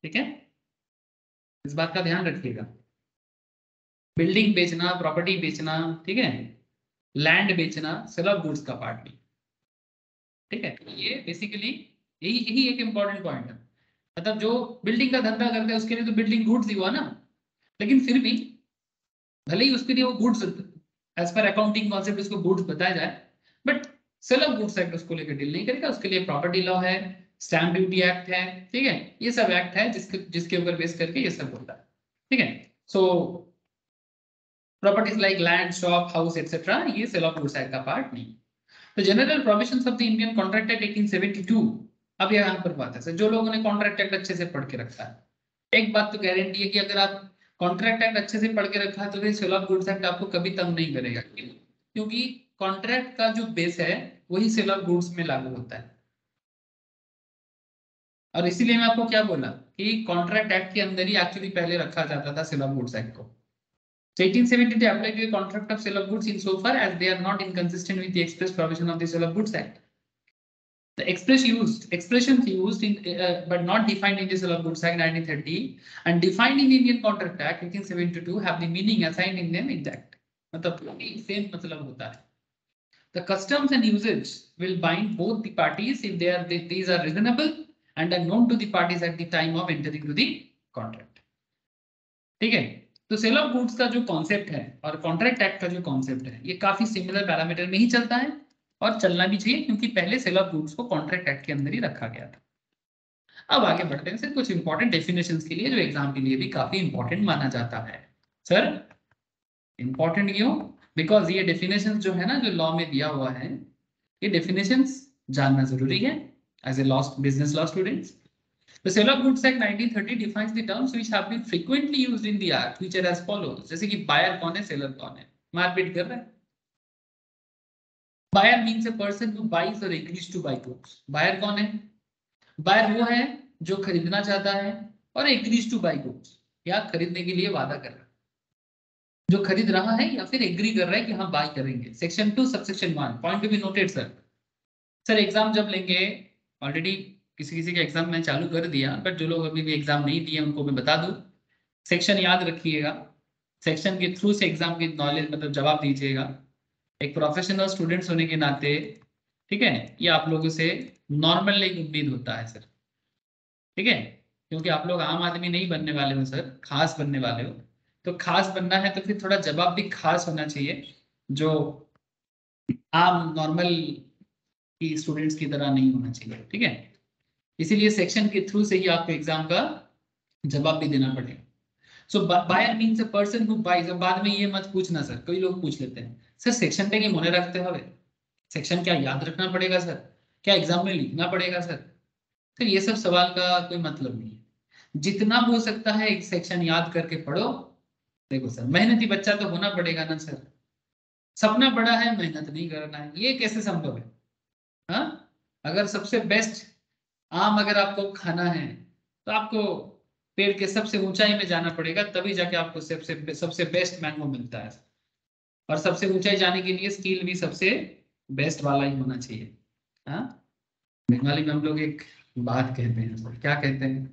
ठीक है। इस बात का ध्यान रखिएगा। बिल्डिंग बेचना, प्रॉपर्टी बेचना, ठीक है, लैंड बेचना सेल ऑफ गुड्स का पार्ट भी, ठीक है। ये बेसिकली यही यही एक इंपॉर्टेंट पॉइंट है। मतलब जो बिल्डिंग का धंधा करता है उसके लिए तो बिल्डिंग गुड्स ही हुआ ना। लेकिन फिर भी भले ही उसके लिए वो गुड्स, एज पर अकाउंटिंग कॉन्सेप्ट उसको गुड्स बताया जाए, but sale of goods act उसको लेकर डील नहीं करेगा। उसके लिए प्रॉपर्टी लॉ है, स्टैम्प ड्यूटी एक्ट है, ठीक है। ये सब एक्ट है जिसके ऊपर बेस करके ये सब होता है, ठीक है। So properties like land, shop, house etcetera, ये सेल ऑफ गुड्स एक्ट का पार्ट नहीं। तो general provisions of the Indian contract act 1872। अब यहाँ पर बात है सर, जो लोगों ने कॉन्ट्रैक्ट एक्ट अच्छे से पढ़ के रखा है, एक बात तो गारंटी है कि अगर आप कॉन्ट्रैक्ट एक्ट अच्छे से पढ़ के रखा है तो सेल ऑफ गुड्स एक्ट आपको कभी तंग नहीं करेगा। क्योंकि कॉन्ट्रैक्ट का जो बेस है वही सेल ऑफ गुड्स में लागू होता है। और इसीलिए मैं आपको क्या बोला कि कॉन्ट्रैक्ट एक्ट के अंदर ही एक्चुअली पहले रखा जाता था सेल ऑफ गुड्स एक्ट को। So 1872 applied to a contract of sale of goods insofar as they are not inconsistent with the express provision of the Sale of Goods Act. The expressions used in but not defined in the Sale of Goods Act 1930 and defined in the Indian Contract Act 1872 have the meaning assigned in them exact. मतलब same मतलब होता है. The customs and usage will bind both the parties if these are reasonable and are known to the parties at the time of entering into the contract. ठीक है. तो cell of goods का जो concept है और contract act का जो concept है ये काफी सिमिलर पैरामीटर में ही चलता है और चलना भी चाहिए क्योंकि पहले सेल ऑफ गुड्स को कॉन्ट्रैक्ट एक्ट के अंदर ही रखा गया था. अब आगे बढ़ते हैं सर कुछ इंपॉर्टेंट डेफिनेशंस के लिए जो एग्जाम के लिए भी काफी इंपॉर्टेंट माना जाता है. सर इंपॉर्टेंट क्यों? बिकॉज ये डेफिनेशंस जो है ना जो लॉ में दिया हुआ है ये डेफिनेशंस जानना जरूरी है as a business law students. The Sale of Goods Act 1930 defines the terms which have been frequently used in the act, which are as follows. जैसे कि buyer कौन है, seller कौन है, मारपीट कर रहा है. Buyer means a person who buys or agrees to buy goods. Buyer कौन है? Buyer वो है जो खरीदना चाहता है और agrees to buy goods या खरीदने के लिए वादा कर रहा है. जो खरीद रहा है या फिर एग्री कर रहा है कि हम बाय करेंगे. Section 2 subsection 1 point to be noted sir. Sir exam जब लेंगे ऑलरेडी किसी का एग्जाम मैं चालू कर दिया बट जो लोग अभी भी एग्जाम नहीं दिए उनको मैं बता दूं. सेक्शन याद रखिएगा. सेक्शन के थ्रू से एग्जाम की नॉलेज मतलब जवाब दीजिएगा. एक प्रोफेशनल स्टूडेंट्स होने के नाते ठीक है ये आप लोगों से नॉर्मल एक उम्मीद होता है सर. ठीक है क्योंकि आप लोग आम आदमी नहीं बनने वाले हो सर, खास बनने वाले हो. तो खास बनना है तो फिर थोड़ा जवाब भी खास होना चाहिए जो आम नॉर्मल की स्टूडेंट्स की तरह नहीं होना चाहिए. ठीक है इसीलिए सेक्शन के थ्रू से ही आपको एग्जाम का जवाब भी देना पड़ेगा. So buyer means a person who buys. अब बाद में ये मत पूछना सर, कई लोग पूछ लेते हैं सर सेक्शन पे मने रखते हो सेक्शन क्या याद रखना पड़ेगा सर, क्या एग्जाम में लिखना पड़ेगा सर. तो ये सब सवाल का कोई मतलब नहीं है. जितना हो सकता है एक सेक्शन याद करके पढ़ो. देखो सर मेहनती बच्चा तो होना पड़ेगा ना सर. सपना बड़ा है मेहनत नहीं करना है ये कैसे संभव है? हाँ अगर सबसे बेस्ट आम अगर आपको खाना है तो आपको पेड़ के सबसे ऊंचाई में जाना पड़ेगा तभी जाके आपको सबसे बेस्ट मैंगो मिलता है. और सबसे ऊंचाई जाने के लिए स्किल भी सबसे बेस्ट वाला ही होना चाहिए. हाँ बंगाली में हम लोग एक बात कहते हैं सर, क्या कहते हैं,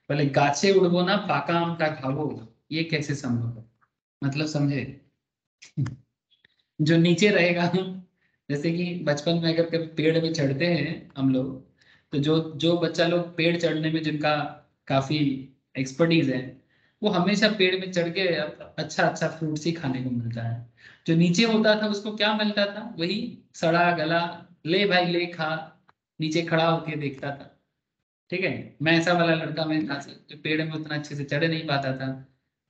पहले गाछे उड़बो ना पाका आम का खाबो. ये कैसे संभव है? मतलब समझे जो नीचे रहेगा जैसे कि बचपन में अगर कभी पेड़ में चढ़ते हैं हम लोग तो जो बच्चा लोग पेड़ चढ़ने में जिनका काफी एक्सपर्टीज है वो हमेशा पेड़ में चढ़ के अच्छा फ्रूट्स ही खाने को मिलता है. जो नीचे होता था उसको क्या मिलता था? वही सड़ा गला, ले भाई ले खा, नीचे खड़ा होके देखता था. ठीक है मैं ऐसा वाला लड़का मैं था जो पेड़ में उतना अच्छे से चढ़ नहीं पाता था.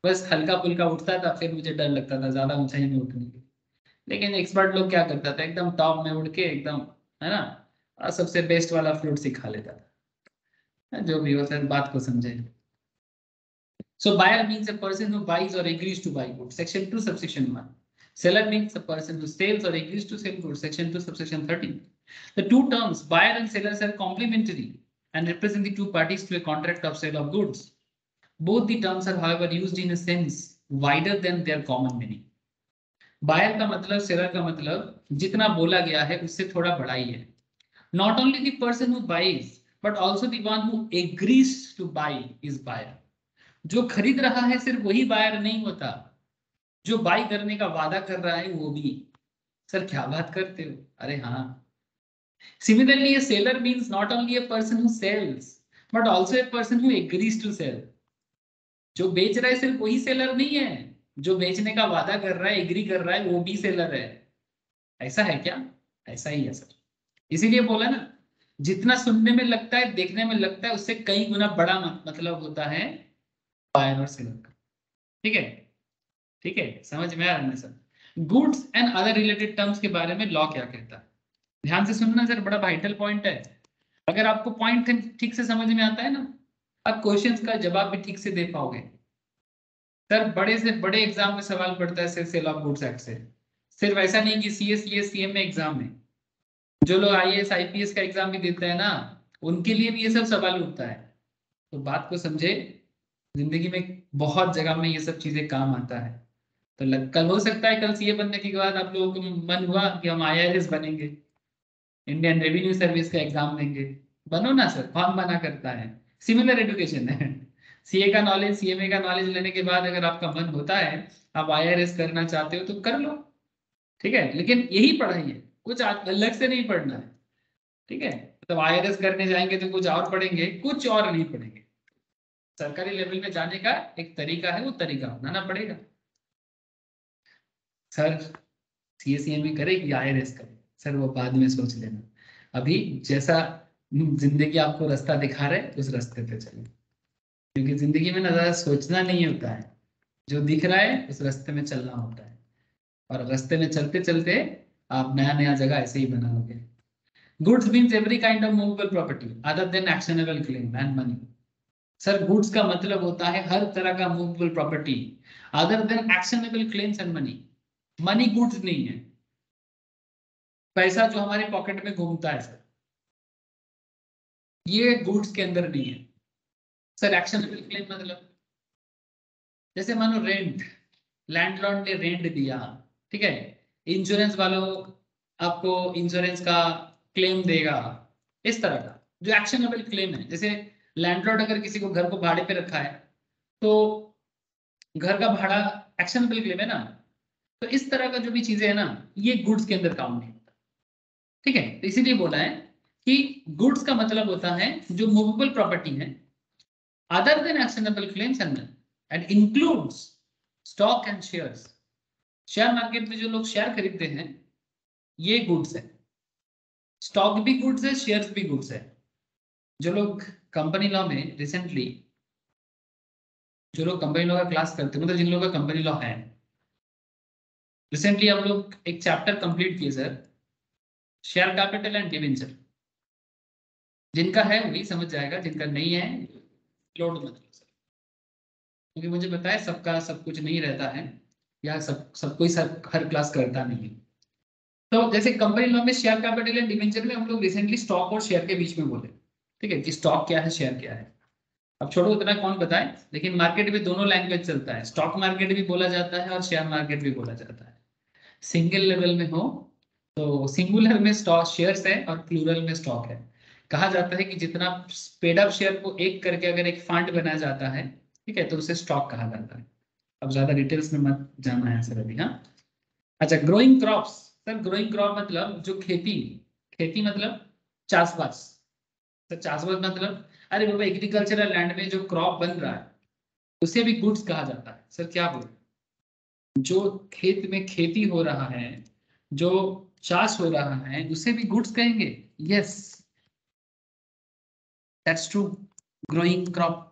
बस हल्का फुल्का उठता था फिर मुझे डर लगता था ज्यादा ऊंचाई में उठने के. लेकिन एक्सपर्ट लोग क्या करता था एकदम टॉप में उड़ के एकदम है ना और सबसे बेस्ट वाला फ्रूट ही खा लेता था. जो भी हो सर बात को समझे. So buyer means a person who buys or agrees to buy goods. Section 2 subsection 1. Seller means a person who sells or agrees to sell goods. Section 2 subsection 13. The two terms buyer and sellers are complementary and represent the two parties to a contract of sale of goods. Both the terms are however used in a sense wider than their common meaning. Buyer का मतलब seller का मतलब जितना बोला गया है उससे थोड़ा बड़ा ही है. Not only the person who buys but also the one who agrees to buy is buyer. जो खरीद रहा है सिर्फ वही बायर नहीं होता, जो बाई करने का वादा कर रहा है वो भी. सर क्या बात करते हो? अरे हाँ. Similarly, a seller means not only a person who sells but also a person who agrees to sell. जो बेच रहा है सिर्फ वही सेलर नहीं है, जो बेचने का वादा कर रहा है एग्री कर रहा है वो भी सेलर है. ऐसा है क्या? ऐसा ही है सर. इसीलिए बोला ना जितना सुनने में लगता है देखने में लगता है उससे कई गुना बड़ा मतलब होता है बायर और सेलर का. ठीक है समझ में आ रहा है sir. Goods and other related terms के बारे में लॉ क्या कहता है ध्यान से सुनना सर, बड़ा वाइटल पॉइंट है. अगर आपको पॉइंट ठीक से समझ में आता है ना आप क्वेश्चंस का जवाब भी ठीक से दे पाओगे. सर बड़े से बड़े एग्जाम में सवाल पड़ता है सेल ऑफ गुड्स एक्ट से. सिर्फ ऐसा नहीं कि सीएस सीएम में एग्जाम में जो लोग आईएएस आईपीएस का एग्जाम भी देते हैं ना उनके लिए भी ये सब सवाल उठता है. तो बात को समझे, जिंदगी में बहुत जगह में ये सब चीजें काम आता है. तो कल हो सकता है कल सीए बनने के बाद आप लोगों को मन हुआ कि हम IRS बनेंगे, इंडियन रेवेन्यू सर्विस का एग्जाम देंगे। बनो ना सर, कौन मना करता है। सिमिलर एजुकेशन है। सीए का नॉलेज, सीएमए का नॉलेज लेने के बाद अगर आपका मन होता है, आप IRS करना चाहते हो तो कर लो, ठीक है। लेकिन यही पढ़ाई है, कुछ अलग से नहीं पढ़ना है, ठीक है। तो IRS करने जाएंगे तो कुछ और पढ़ेंगे, कुछ और नहीं पढ़ेंगे। सरकारी लेवल में जाने का एक तरीका है, वो तरीका अपनाना पड़ेगा। सर CA-CME करे कि IRS करे, सर वो बाद में सोच लेना। अभी जैसा जिंदगी आपको रास्ता दिखा रहे उस रास्ते पे चले, क्योंकि जिंदगी में ना ज्यादा सोचना नहीं होता है, जो दिख रहा है उस रास्ते में चलना होता है। और रास्ते में चलते चलते आप नया नया जगह ऐसे ही बनाओगे। Goods means every kind of movable property other than actionable claim and money. Sir goods का मतलब होता है हर तरह का movable property other than actionable claims and money. Money goods नहीं है, पैसा जो हमारे पॉकेट में घूमता है सर, ये गुड्स के अंदर नहीं है। सर एक्शनेबल क्लेम मतलब जैसे मानो रेंट, लैंडलॉर्ड ने रेंट दिया, ठीक है, इंश्योरेंस वालों आपको इंश्योरेंस का क्लेम देगा, इस तरह का जो एक्शनेबल क्लेम है। जैसे लैंडलॉर्ड अगर किसी को घर को भाड़े पे रखा है तो घर का भाड़ा एक्शनेबल क्लेम है ना। तो इस तरह का जो भी चीजें है ना, ये गुड्स के अंदर काउंट नहीं होता, ठीक है। तो इसीलिए बोला है कि गुड्स का मतलब होता है जो मूवेबल प्रॉपर्टी है other than actionable claims and includes stock and shares. Share market में जो लोग शेयर खरीदते हैं ये गुड्स है, स्टॉक भी गुड्स है, शेयर्स भी गुड्स है। जो लोग कंपनी लॉ में रिसेंटली, जो लोग कंपनी लॉ का क्लास करते हैं, मतलब जिन लोगों का कंपनी लॉ है, रिसेंटली हम लोग एक चैप्टर कंप्लीट किए sir, share capital and debenture. जिनका है वही समझ जाएगा, जिनका नहीं है लोड मत लो सर, क्योंकि मुझे पता है सबका सब कुछ नहीं रहता है, या सब कोई हर क्लास करता नहीं है। तो जैसे कंपनी लॉ में शेयर कैपिटल एंड डिवेंचर में हम लोग रिसेंटली स्टॉक और शेयर के बीच में बोले, ठीक है, कि स्टॉक क्या है शेयर क्या है। अब छोड़ो उतना कौन बताए, लेकिन मार्केट में दोनों लैंग्वेज चलता है, स्टॉक मार्केट भी बोला जाता है और शेयर मार्केट भी बोला जाता है। सिंगल लेवल में हो तो सिंगुलर में स्टॉक शेयर्स है और प्लूरल में स्टॉक है। कहा जाता है कि जितना पेड अप शेयर को एक करके अगर एक फंड बनाया जाता है, ठीक है, तो उसे स्टॉक कहा जाता है। अब ज्यादा डिटेल्स में मत जाना है सर अभी। हाँ, अच्छा, growing crops. Sir growing crop मतलब जो खेती, खेती मतलब चाषबास। सर चाषबास मतलब अरे बाबा एग्रीकल्चरल लैंड में जो क्रॉप बन रहा है उसे भी गुड्स कहा जाता है। सर क्या बोल, जो खेत में खेती हो रहा है, जो चाष हो रहा है, उसे भी गुड्स कहेंगे। Yes, that's true. Growing crop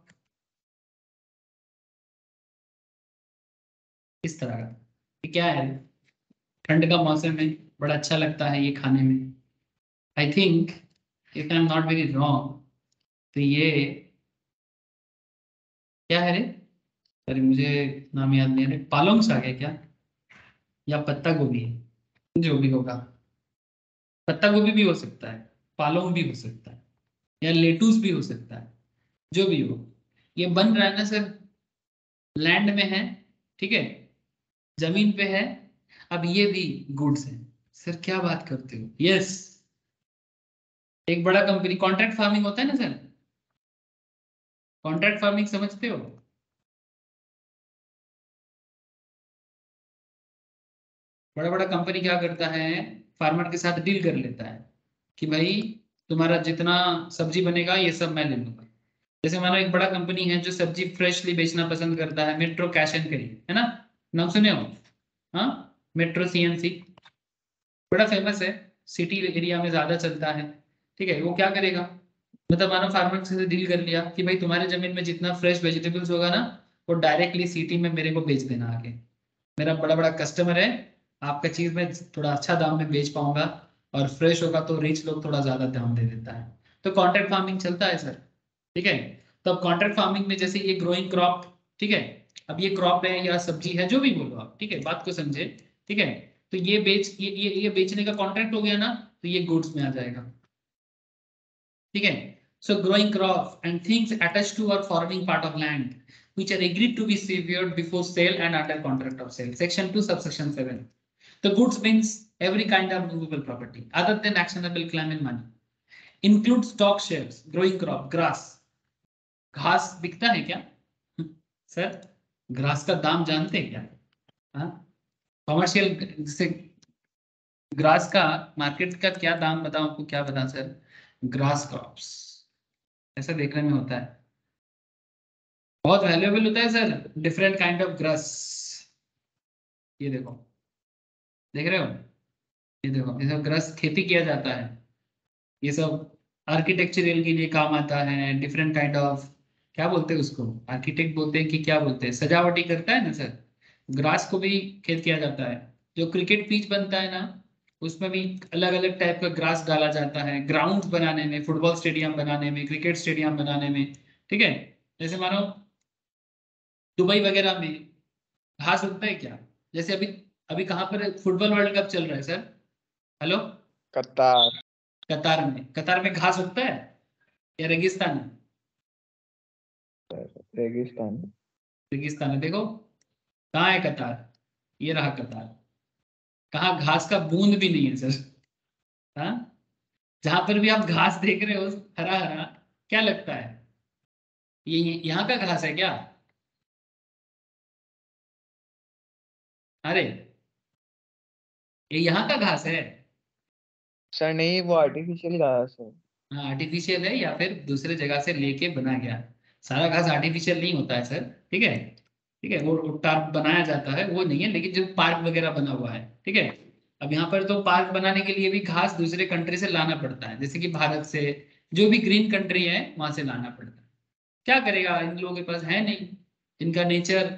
इस तरह का, ये क्या है, ठंड का मौसम में बड़ा अच्छा लगता है ये खाने में। I think if I am not very wrong तो ये क्या है रे, अरे मुझे नाम याद नहीं आ रहा, पालंग साग है क्या, या पत्ता गोभी है, जो भी होगा। पत्ता गोभी भी हो सकता है, पालंग भी हो सकता है, या लेटूस भी हो सकता है, जो भी हो। ये बन रहा है ना सर, लैंड में है, ठीक है, जमीन पे है। अब ये भी गुड्स है। सर क्या बात करते हो, यस। एक बड़ा कंपनी, कॉन्ट्रैक्ट फार्मिंग होता है ना सर, कॉन्ट्रैक्ट फार्मिंग समझते हो। बड़ा बड़ा कंपनी क्या करता है, फार्मर के साथ डील कर लेता है कि भाई तुम्हारा जितना सब्जी बनेगा ये सब मैं ले लूंगा। जैसे मानो एक बड़ा कंपनी है जो सब्जी फ्रेशली बेचना पसंद करता है, मेट्रो कैश एंड कैरी, है ना, नाम सुने हो। हाँ, मेट्रो CNC बड़ा फेमस है, सिटी एरिया में ज्यादा चलता है, ठीक है। वो क्या करेगा, मतलब मानो फार्मर से डील कर लिया कि भाई तुम्हारे जमीन में जितना फ्रेश वेजिटेबल्स होगा ना, वो डायरेक्टली सिटी में मेरे को बेच देना आके, मेरा बड़ा बड़ा कस्टमर है, आपका चीज में थोड़ा अच्छा दाम में बेच पाऊंगा, और फ्रेश होगा तो रिच लोग थोड़ा ज्यादा दाम दे देता है। तो कॉन्ट्रैक्ट फार्मिंग चलता है सर, ठीक है। तो अब कॉन्ट्रैक्ट फार्मिंग में जैसे ये ग्रोइंग क्रॉप, ठीक है, अब ये क्रॉप है या सब्जी है, जो भी बोलो आप, ठीक है, बात को समझे, ठीक है। तो ये ये बेचने का कॉन्ट्रैक्ट हो गया ना, तो ये गुड्स में आ जाएगा, ठीक है। So growing crop and things attached to और forming part of land, which are agreed to be severed before sale and under contract of sale. Section 2, subsection 7. The goods means every kind of movable property other than actionable claim in money. Includes stock shares, growing crop, grass. घास बिकता है क्या sir? घास का दाम जानते हैं क्या? कॉमर्शियल से ग्रास का मार्केट का क्या दाम बताऊं आपको? क्या बता सर? ग्रास क्रॉप्स ऐसा देखने में होता है, बहुत वैल्यूएबल होता है sir. Different kind of grass, ये देखो, देख रहे हो? ये देखो, ये सब ग्रास खेती किया जाता है, ये सब आर्किटेक्चरल के लिए काम आता है। डिफरेंट काइंड ऑफ, क्या बोलते हैं उसको, आर्किटेक्ट बोलते हैं कि क्या बोलते हैं, सजावटी करता है ना सर। ग्रास को भी खेत किया जाता है। जो क्रिकेट पिच बनता है ना, उसमें भी अलग अलग टाइप का ग्रास डाला जाता है, ग्राउंड बनाने में, फुटबॉल स्टेडियम बनाने में, क्रिकेट स्टेडियम बनाने में। ठीक है, जैसे मानो दुबई वगैरह में घास उगता है क्या? जैसे अभी अभी कहाँ पर फुटबॉल वर्ल्ड कप चल रहा है सर? हेलो, कतार। कतार में घास उगता है या रेगिस्तान है? रेगिस्तान। रेगिस्तान है। देखो कहाँ है कतार, ये रहा कतार। कहाँ घास का बूंद भी नहीं है सर। हाँ, जहां पर भी आप घास देख रहे हो हरा हरा, क्या लगता है ये यहाँ का घास है क्या? अरे ये यहाँ का घास है सर नहीं, वो आर्टिफिशियल घास है। हाँ, आर्टिफिशियल है या फिर दूसरे जगह से लेके बना गया। सारा घास आर्टिफिशियल नहीं होता है सर। ठीक है, ठीक है, वो टार्प बनाया जाता है वो नहीं है, लेकिन जो पार्क वगैरह बना हुआ है, ठीक है। अब यहाँ पर तो पार्क बनाने के लिए भी घास दूसरे कंट्री से लाना पड़ता है, जैसे कि भारत से, जो भी ग्रीन कंट्री है वहां से लाना पड़ता है। क्या करेगा, इन लोगों के पास है नहीं, इनका नेचर,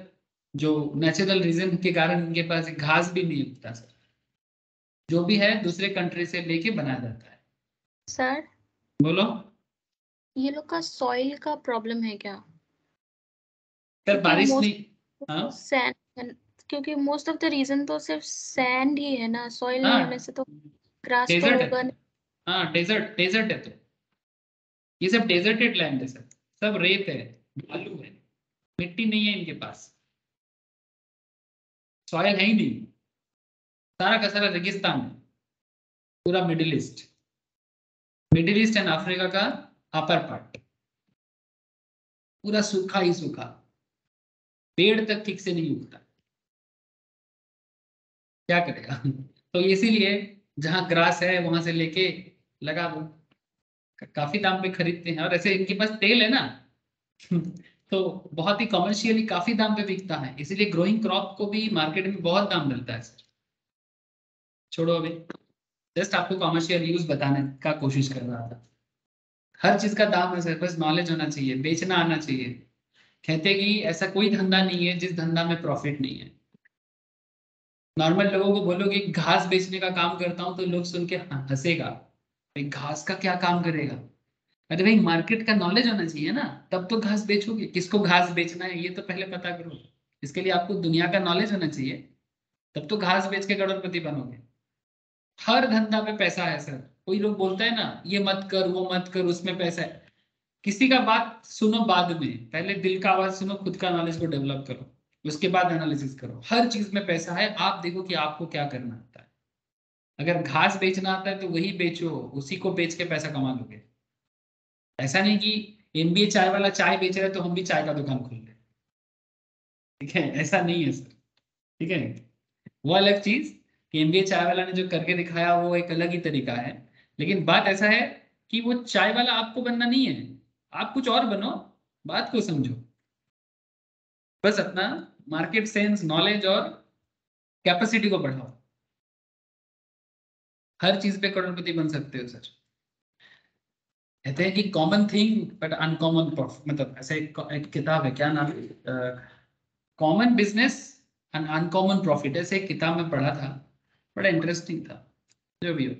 जो नेचुरल रीजन के कारण इनके पास घास भी नहीं उगता सर। जो भी है दूसरे कंट्री से लेके बनाया जाता है। सर बोलो। ये लोग का सॉइल का प्रॉब्लम है क्या? सर बारिश most- नहीं, हाँ सैंड, क्योंकि मोस्ट ऑफ द रीजन तो सिर्फ सैंड ही है ना, सॉइल नहीं हाँ, होने से तो ग्रास तो डेजर्ट होगा है। नहीं। हाँ डेजर्ट, डेजर्ट है तो ये सब डेजर्टेड लैंड है सर, सब रेत है, बालू है, मिट्टी नहीं है इनके पास, सॉइल है ही नहीं, सारा का सारा रेगिस्तान है। पूरा middle east, middle east and Africa का अपर पार्ट पूरा सूखा ही सूखा, पेड़ तक ठीक से नहीं उगता, क्या करेगा? तो इसीलिए जहां ग्रास है वहां से लेके लगा दो, काफी दाम पे खरीदते हैं। और ऐसे इनके पास तेल है ना तो बहुत ही कमर्शियली काफी दाम पे बिकता है, इसीलिए ग्रोइंग क्रॉप को भी मार्केट में बहुत दाम मिलता है सर। छोड़ो अभी, जस्ट आपको कमर्शियल यूज बताने का कोशिश कर रहा था। हर चीज का दाम है सर, बस नॉलेज होना चाहिए, बेचना आना चाहिए। कहते कि ऐसा कोई धंधा नहीं है जिस धंधा में प्रॉफिट नहीं है। नॉर्मल लोगों को बोलो कि घास बेचने का काम करता हूं तो लोग सुन के हंसेगा, भाई घास का क्या काम करेगा? अरे भाई मार्केट का नॉलेज होना चाहिए ना, तब तो घास बेचोगे। किसको घास बेचना है ये तो पहले पता करो, इसके लिए आपको दुनिया का नॉलेज होना चाहिए, तब तो घास बेच के करोड़पति बनोगे। हर धंधा में पैसा है सर। कोई लोग बोलता है ना ये मत कर वो मत कर उसमें पैसा है, किसी का बात सुनो बाद में, पहले दिल का आवाज सुनो, खुद का नॉलेज को डेवलप करो, उसके बाद एनालिसिस करो। हर चीज में पैसा है, आप देखो कि आपको क्या करना आता है। अगर घास बेचना आता है तो वही बेचो, उसी को बेच के पैसा कमा लोगे। ऐसा नहीं कि एमबीए चाय वाला चाय बेच रहा है तो हम भी चाय का दुकान खोल रहे, ठीक है, ऐसा नहीं है सर। ठीक है, वो अलग चीज कि एमबीए चाय वाला ने जो करके दिखाया वो एक अलग ही तरीका है, लेकिन बात ऐसा है कि वो चाय वाला आपको बनना नहीं है, आप कुछ और बनो, बात को समझो। बस अपना मार्केट सेंस, नॉलेज और कैपेसिटी को बढ़ाओ, हर चीज पे करोड़पति बन सकते हो सर। कहते हैं कि common thing but uncommon profit, मतलब ऐसे एक किताब है, क्या नाम है, common business and uncommon profit, ऐसे एक किताब में पढ़ा था, बड़ा इंटरेस्टिंग था। जो भी हो,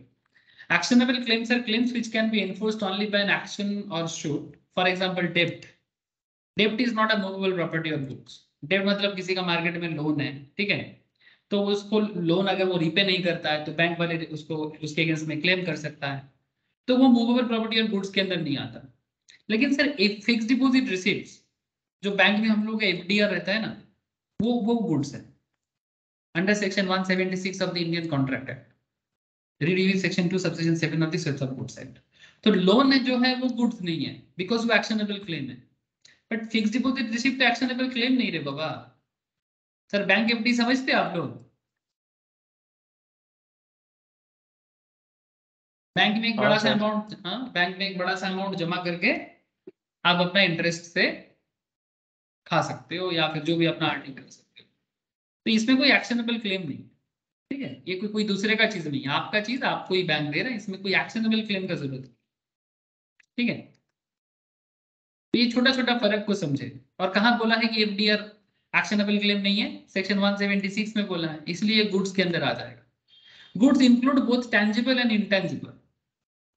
actionable claims are claims which can be enforced only by an action or suit. For example, debt. Debt is not a movable property or goods. Debt मतलब किसी का मार्केट में लोन है, ठीक है, तो उसको लोन अगर वो रीपे नहीं करता है तो बैंक वाले उसको उसके अगेंस्ट में क्लेम कर सकता है, तो वो मूवेबल प्रॉपर्टी और गुड्स के अंदर नहीं आता। लेकिन सर एक फिक्स डिपॉजिट रिसीट्स, जो बैंक में हम लोग का एफडीआर रहता है ना, वो गुड्स है under section 176 of the Indian contract act, relieving section 2 subsection 7 of the sales of goods act. तो लोन है जो है वो गुड्स नहीं है, बिकॉज वो एक्शनेबल क्लेम है। But fix deposit receipt actionable claim नहीं रे बाबा। सर बैंक एफडी समझते आप लोग? बैंक में एक हाँ बड़ा सा सर। अमाउंट, हाँ बैंक में एक बड़ा सा अमाउंट जमा करके आप अपना इंटरेस्ट से खा सकते हो या फिर जो भी अपना अर्निंग कर सकते हो। तो इसमें कोई एक्शनेबल क्लेम नहीं, ठीक है? ये कोई दूसरे का चीज नहीं है, आपका चीज आपको ही बैंक दे रहा है, इसमें कोई एक्शनेबल क्लेम का जरूरत नहीं, ठीक है? तो ये छोटा छोटा फर्क को समझे। और कहाँ बोला है कि एफडीआर एक्शनेबल क्लेम नहीं है? सेक्शन 176 में बोला है, इसलिए गुड्स के अंदर आ जाएगा। Goods include both tangible and intangible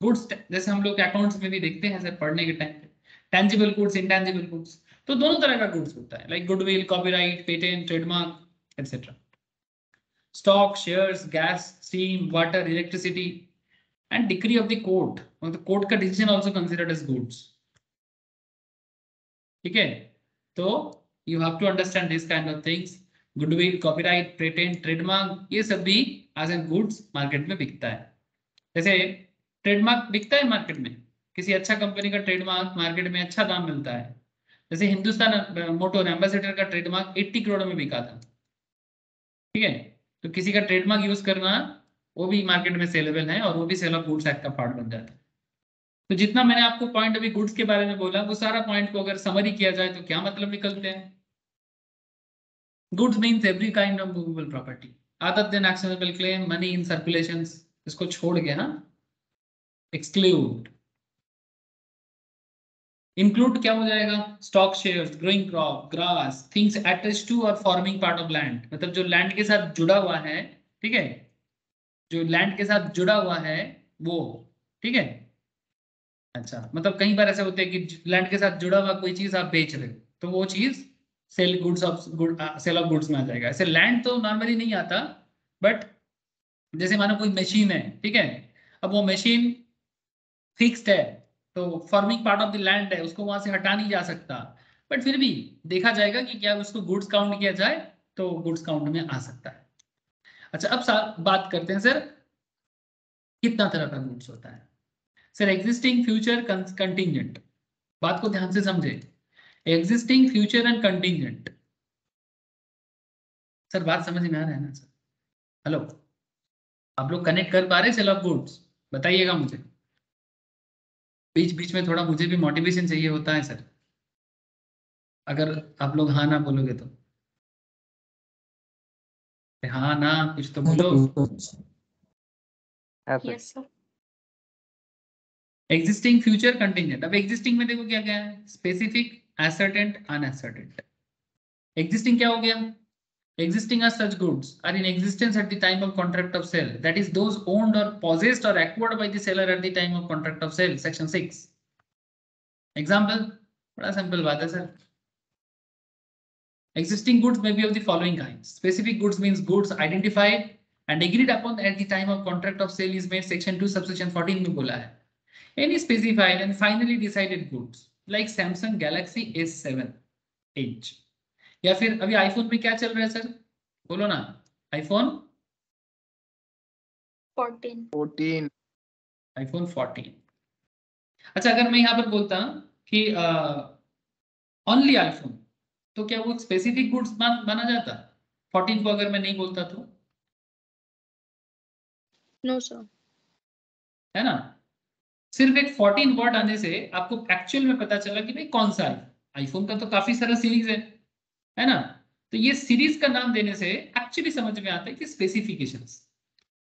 goods, जैसे हम लोग अकाउंट्स में भी देखते हैं सर पढ़ने के टाइम पे, टैंजिबल गुड्स, इंटैंजिबल गुड्स। तो दोनों तरह का गुड्स होता है, like goodwill, copyright, patent, trademark etcetera. Stock, shares, gas, steam, water, electricity and decree of the court, मतलब कोर्ट का decision also considered as goods, ठीक है? तो you have to understand this kind of things. Goodwill, copyright, patent, trademark, ये सब भी as an goods market में बिकता है। जैसे ट्रेडमार्क बिकता है मार्केट में, किसी अच्छा कंपनी का ट्रेडमार्क मार्केट में अच्छा दाम मिलता है। जैसे हिंदुस्तान मोटर एम्बेसडर का ट्रेडमार्क 80 करोड़ में बिका था, ठीक है? तो किसी का ट्रेडमार्क यूज करना वो भी मार्केट में सेलेबल है और वो भी सेल ऑफ गुड्स एक्ट का पार्ट बन जाता है। तो जितना मैंने आपको पॉइंट अभी गुड्स के बारे में बोला, वो सारा पॉइंट को अगर समरी किया जाए तो क्या मतलब निकलते हैं? Goods means every kind of movable property other than actionable claim, money in circulation, इसको छोड़ के, हाँ, एक्सक्लूड। इंक्लूड क्या हो जाएगा? Stock, shares, growing crop, grass, things attached to और फॉर्मिंग पार्ट ऑफ लैंड, मतलब जो लैंड के साथ जुड़ा हुआ है, ठीक है? जो लैंड के साथ जुड़ा हुआ है वो, ठीक है? अच्छा, मतलब कई बार ऐसे होते हैं कि लैंड के साथ जुड़ा हुआ कोई चीज आप बेच रहे हो, तो वो चीज sale goods of sale of goods में आ जाएगा। ऐसे लैंड तो नॉर्मली नहीं आता, बट जैसे मानो कोई मशीन है, ठीक है? अब वो मशीन फिक्स्ड है, तो forming part of the land है, उसको वहां से हटा नहीं जा सकता, बट फिर भी देखा जाएगा कि क्या उसको गुड्स काउंट किया जाए, तो गुड्स काउंट में आ सकता है। अच्छा, अब बात करते हैं सर कितना तरह का गुड्स होता है। Sir existing, future, contingent. बात को ध्यान से समझे, existing, future and contingent. Sir बात समझ में आ रहा है ना सर? हेलो, आप लोग कनेक्ट कर पा रहे सेल ऑफ गुड्स? बताइएगा मुझे, बीच बीच में थोड़ा मुझे भी मोटिवेशन चाहिए होता है सर, अगर आप लोग हाँ ना बोलोगे तो। हाँ ना, कुछ तो बोलो। Yes sir. Existing, future, contingent. अब एग्जिस्टिंग में देखो क्या क्या है, स्पेसिफिक, एसर्टेंट, अनएसर्टेंट। एग्जिस्टिंग क्या हो गया? Existing as such goods are in existence at the time of contract of sale. That is, those owned or possessed or acquired by the seller at the time of contract of sale. Section 6. Example, बड़ा simple बात है sir. Existing goods may be of the following kinds. Specific goods means goods identified and agreed upon at the time of contract of sale is made. Section 2 subsection 14 में बोला है. Any specified and finally decided goods like Samsung Galaxy S7 Edge. या फिर अभी iPhone में क्या चल रहा है सर? बोलो ना, आईफोन 14। आईफोन 14। अच्छा, अगर मैं यहाँ पर बोलता कि ओनली आईफोन, तो क्या वो स्पेसिफिक गुड्स माना जाता? 14 को अगर मैं नहीं बोलता तो? No sir. है ना? सिर्फ एक 14 वर्ड आने से आपको एक्चुअल में पता चला कि भाई कौन सा आईफोन का तो काफी सारा सीरीज है ना? तो ये सीरीज का नाम देने से एक्चुअली समझ में आता है कि specifications.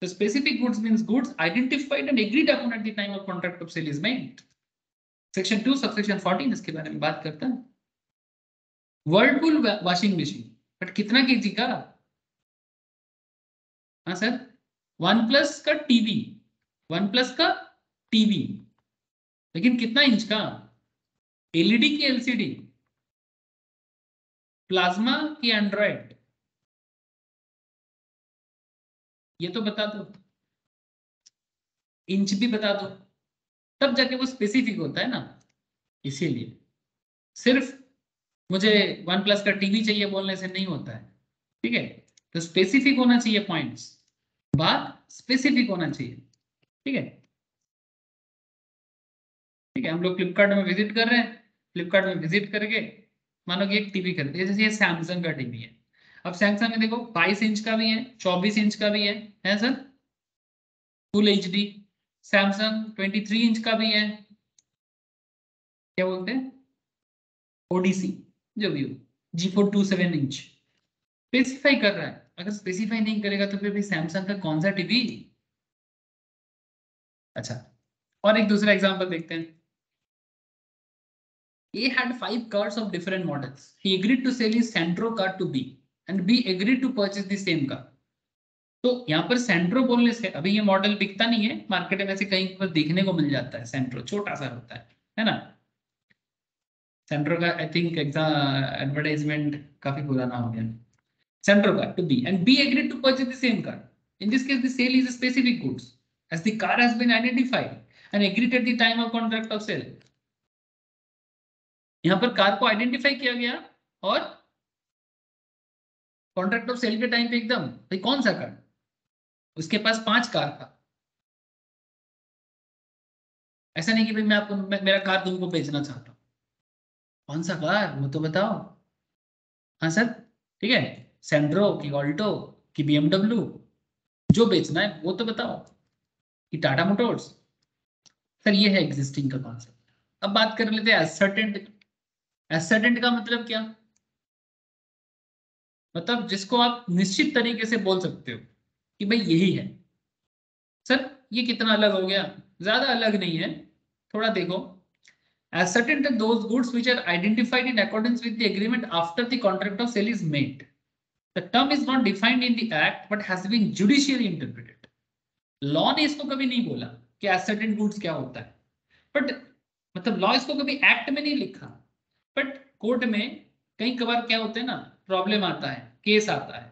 The specific goods means goods identified and agreed upon at the time of contract of sale is made. Section 2 subsection 14 इसके बारे में बात करता है। वर्लपूल वॉशिंग मशीन, बट कितना केजी का? हाँ सर, OnePlus का टीवी, OnePlus का टीवी, लेकिन कितना इंच का? एलईडी की एलसीडी, प्लाज्मा की एंड्रॉइड, ये तो बता दो, इंच भी बता दो, तब जाके वो स्पेसिफिक होता है ना। इसीलिए सिर्फ मुझे वन प्लस का टीवी चाहिए बोलने से नहीं होता है, ठीक है। तो स्पेसिफिक होना चाहिए पॉइंट्स, बात स्पेसिफिक होना चाहिए, ठीक है। ठीक है, हम लोग फ्लिपकार्ट में विजिट कर रहे हैं, फ्लिपकार्ट में विजिट करके मानो कि एक टीवी खरीदे, जैसे ये सैमसंग का टीवी है। अब सैमसंग में देखो 22 इंच का भी है, 24 इंच का भी है sir, full HD. Samsung 23 inch का भी है, क्या बोलते हैं, ओडीसी, जो भी हो, G427 इंच। स्पेसिफाई कर रहा है, अगर स्पेसिफाई नहीं करेगा तो फिर भी सैमसंग का कौन सा टीवी। अच्छा, और एक दूसरा एग्जांपल देखते हैं। A had 5 cars of different models. He agreed to sell his Santro car to B, and B agreed to purchase the same car. तो यहाँ पर सेंट्रो बोलने से, अभी ये मॉडल बिकता नहीं है मार्केट में, से कहीं पर देखने को मिल जाता है, सेंट्रो छोटा सा होता है ना। सेंट्रो का आई थिंक एडवर्टाइजमेंट काफी पुराना हो गया। सेंट्रो car to B, and B agreed to purchase the same car. In this case, the sale is a specific goods, as the car has been identified and agreed at the time of contract of sale. यहाँ पर car को identify किया गया और contract of cell के time पे एकदम भाई कौन सा कार, उसके पास 5 कार था। ऐसा नहीं कि भाई मैं आपको मेरा कार तुमको बेचना चाहता हूँ, कौन सा कार वो तो बताओ। हाँ सर, ठीक है, सेंट्रो की ऑल्टो की BMW, जो बेचना है वो तो बताओ, कि टाटा मोटर्स। सर ये है एग्जिस्टिंग का कॉन्सेप्ट। अब बात कर लेते हैं एसर्टेंट। एसर्टेंट का मतलब क्या, मतलब जिसको आप निश्चित तरीके से बोल सकते हो कि भाई यही है। सर ये कितना अलग हो गया, ज्यादा अलग नहीं है, थोड़ा देखो। Ascertain those goods which are identified in accordance with the agreement after the contract of sale is made. The term is not defined in the act but has been judicially interpreted. Law ने इसको कभी नहीं बोला कि ascertain goods क्या होता है, but मतलब लॉ इसको कभी एक्ट में नहीं लिखा, बट कोर्ट में कई कबार क्या होता है ना, प्रॉब्लम आता है, केस आता है,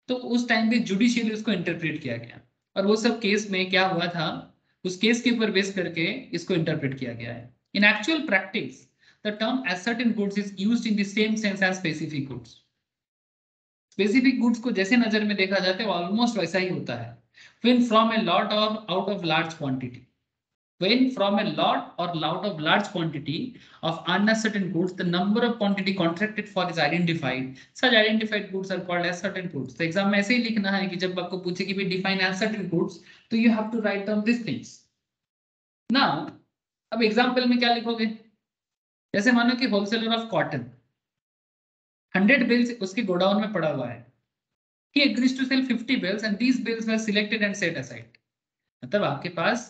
तो उस टाइम पे जुडिशियली उसको इंटरप्रेट किया गया। और वो सब केस में क्या हुआ था, उस केस के ऊपर बेस करके इसको इंटरप्रेट किया गया है। इन actual practice the term ascertain goods is used in the same sense as specific goods. Specific goods को जैसे नजर में देखा जाता है ऑलमोस्ट वैसा ही होता है। when from a lot or out of large quantity, when from a lot or out of large quantity of unascertain goods, the number of quantity contracted for is identified. Such identified goods are called ascertain goods. तो exam में ऐसे ही लिखना है कि जब आपको पूछे कि भाई डिफाइन ascertain goods, तो you have to write down these things. Now, अब एग्जाम्पल में क्या लिखोगे, जैसे मानो कि होलसेलर ऑफ कॉटन 100 बिल्स उसके गोडाउन में पड़ा हुआ है। He agrees to sell 50 bills and these bills were selected and set aside. मतलब आपके पास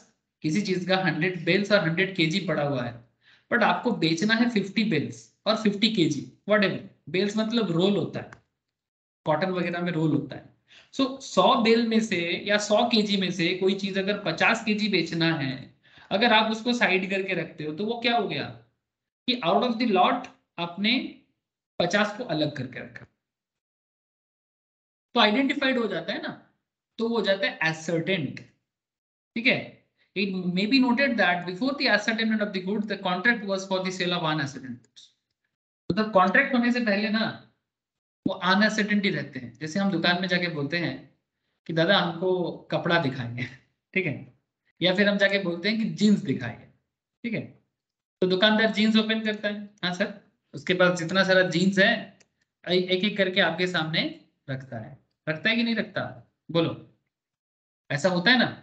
किसी चीज का 100 बिल्स और 100 केजी पड़ा हुआ है, बट आपको बेचना है 50 बिल्स और 50 केजी, व्हाटएवर। बिल्स मतलब रोल होता है, कॉटन वगैरह में रोल होता है। सो 100 बिल में से या 100 केजी में से कोई चीज अगर 50 केजी बेचना है, अगर आप उसको साइड करके रखते हो तो वो क्या हो गया कि आउट ऑफ द लॉट आपने 50 को अलग करके रखा, तो आइडेंटिफाइड हो जाता है ना, तो वो हो जाता है ascertained, ठीक है। It may be noted that before the ascertainment of the goods, the contract was for the sale of unascertained goods. मतलब कॉन्ट्रैक्ट होने से पहले ना वो अनअसर्टेनिटी रहते हैं। जैसे हम दुकान में जाके बोलते हैं कि दादा हमको कपड़ा दिखाएंगे, ठीक है, या फिर हम जाके बोलते हैं कि जीन्स दिखाएंगे, ठीक है, तो दुकानदार जीन्स ओपन करता है, हाँ सर, उसके पास जितना सारा जीन्स है एक एक करके आपके सामने रखता है कि नहीं रखता, बोलो, ऐसा होता है ना।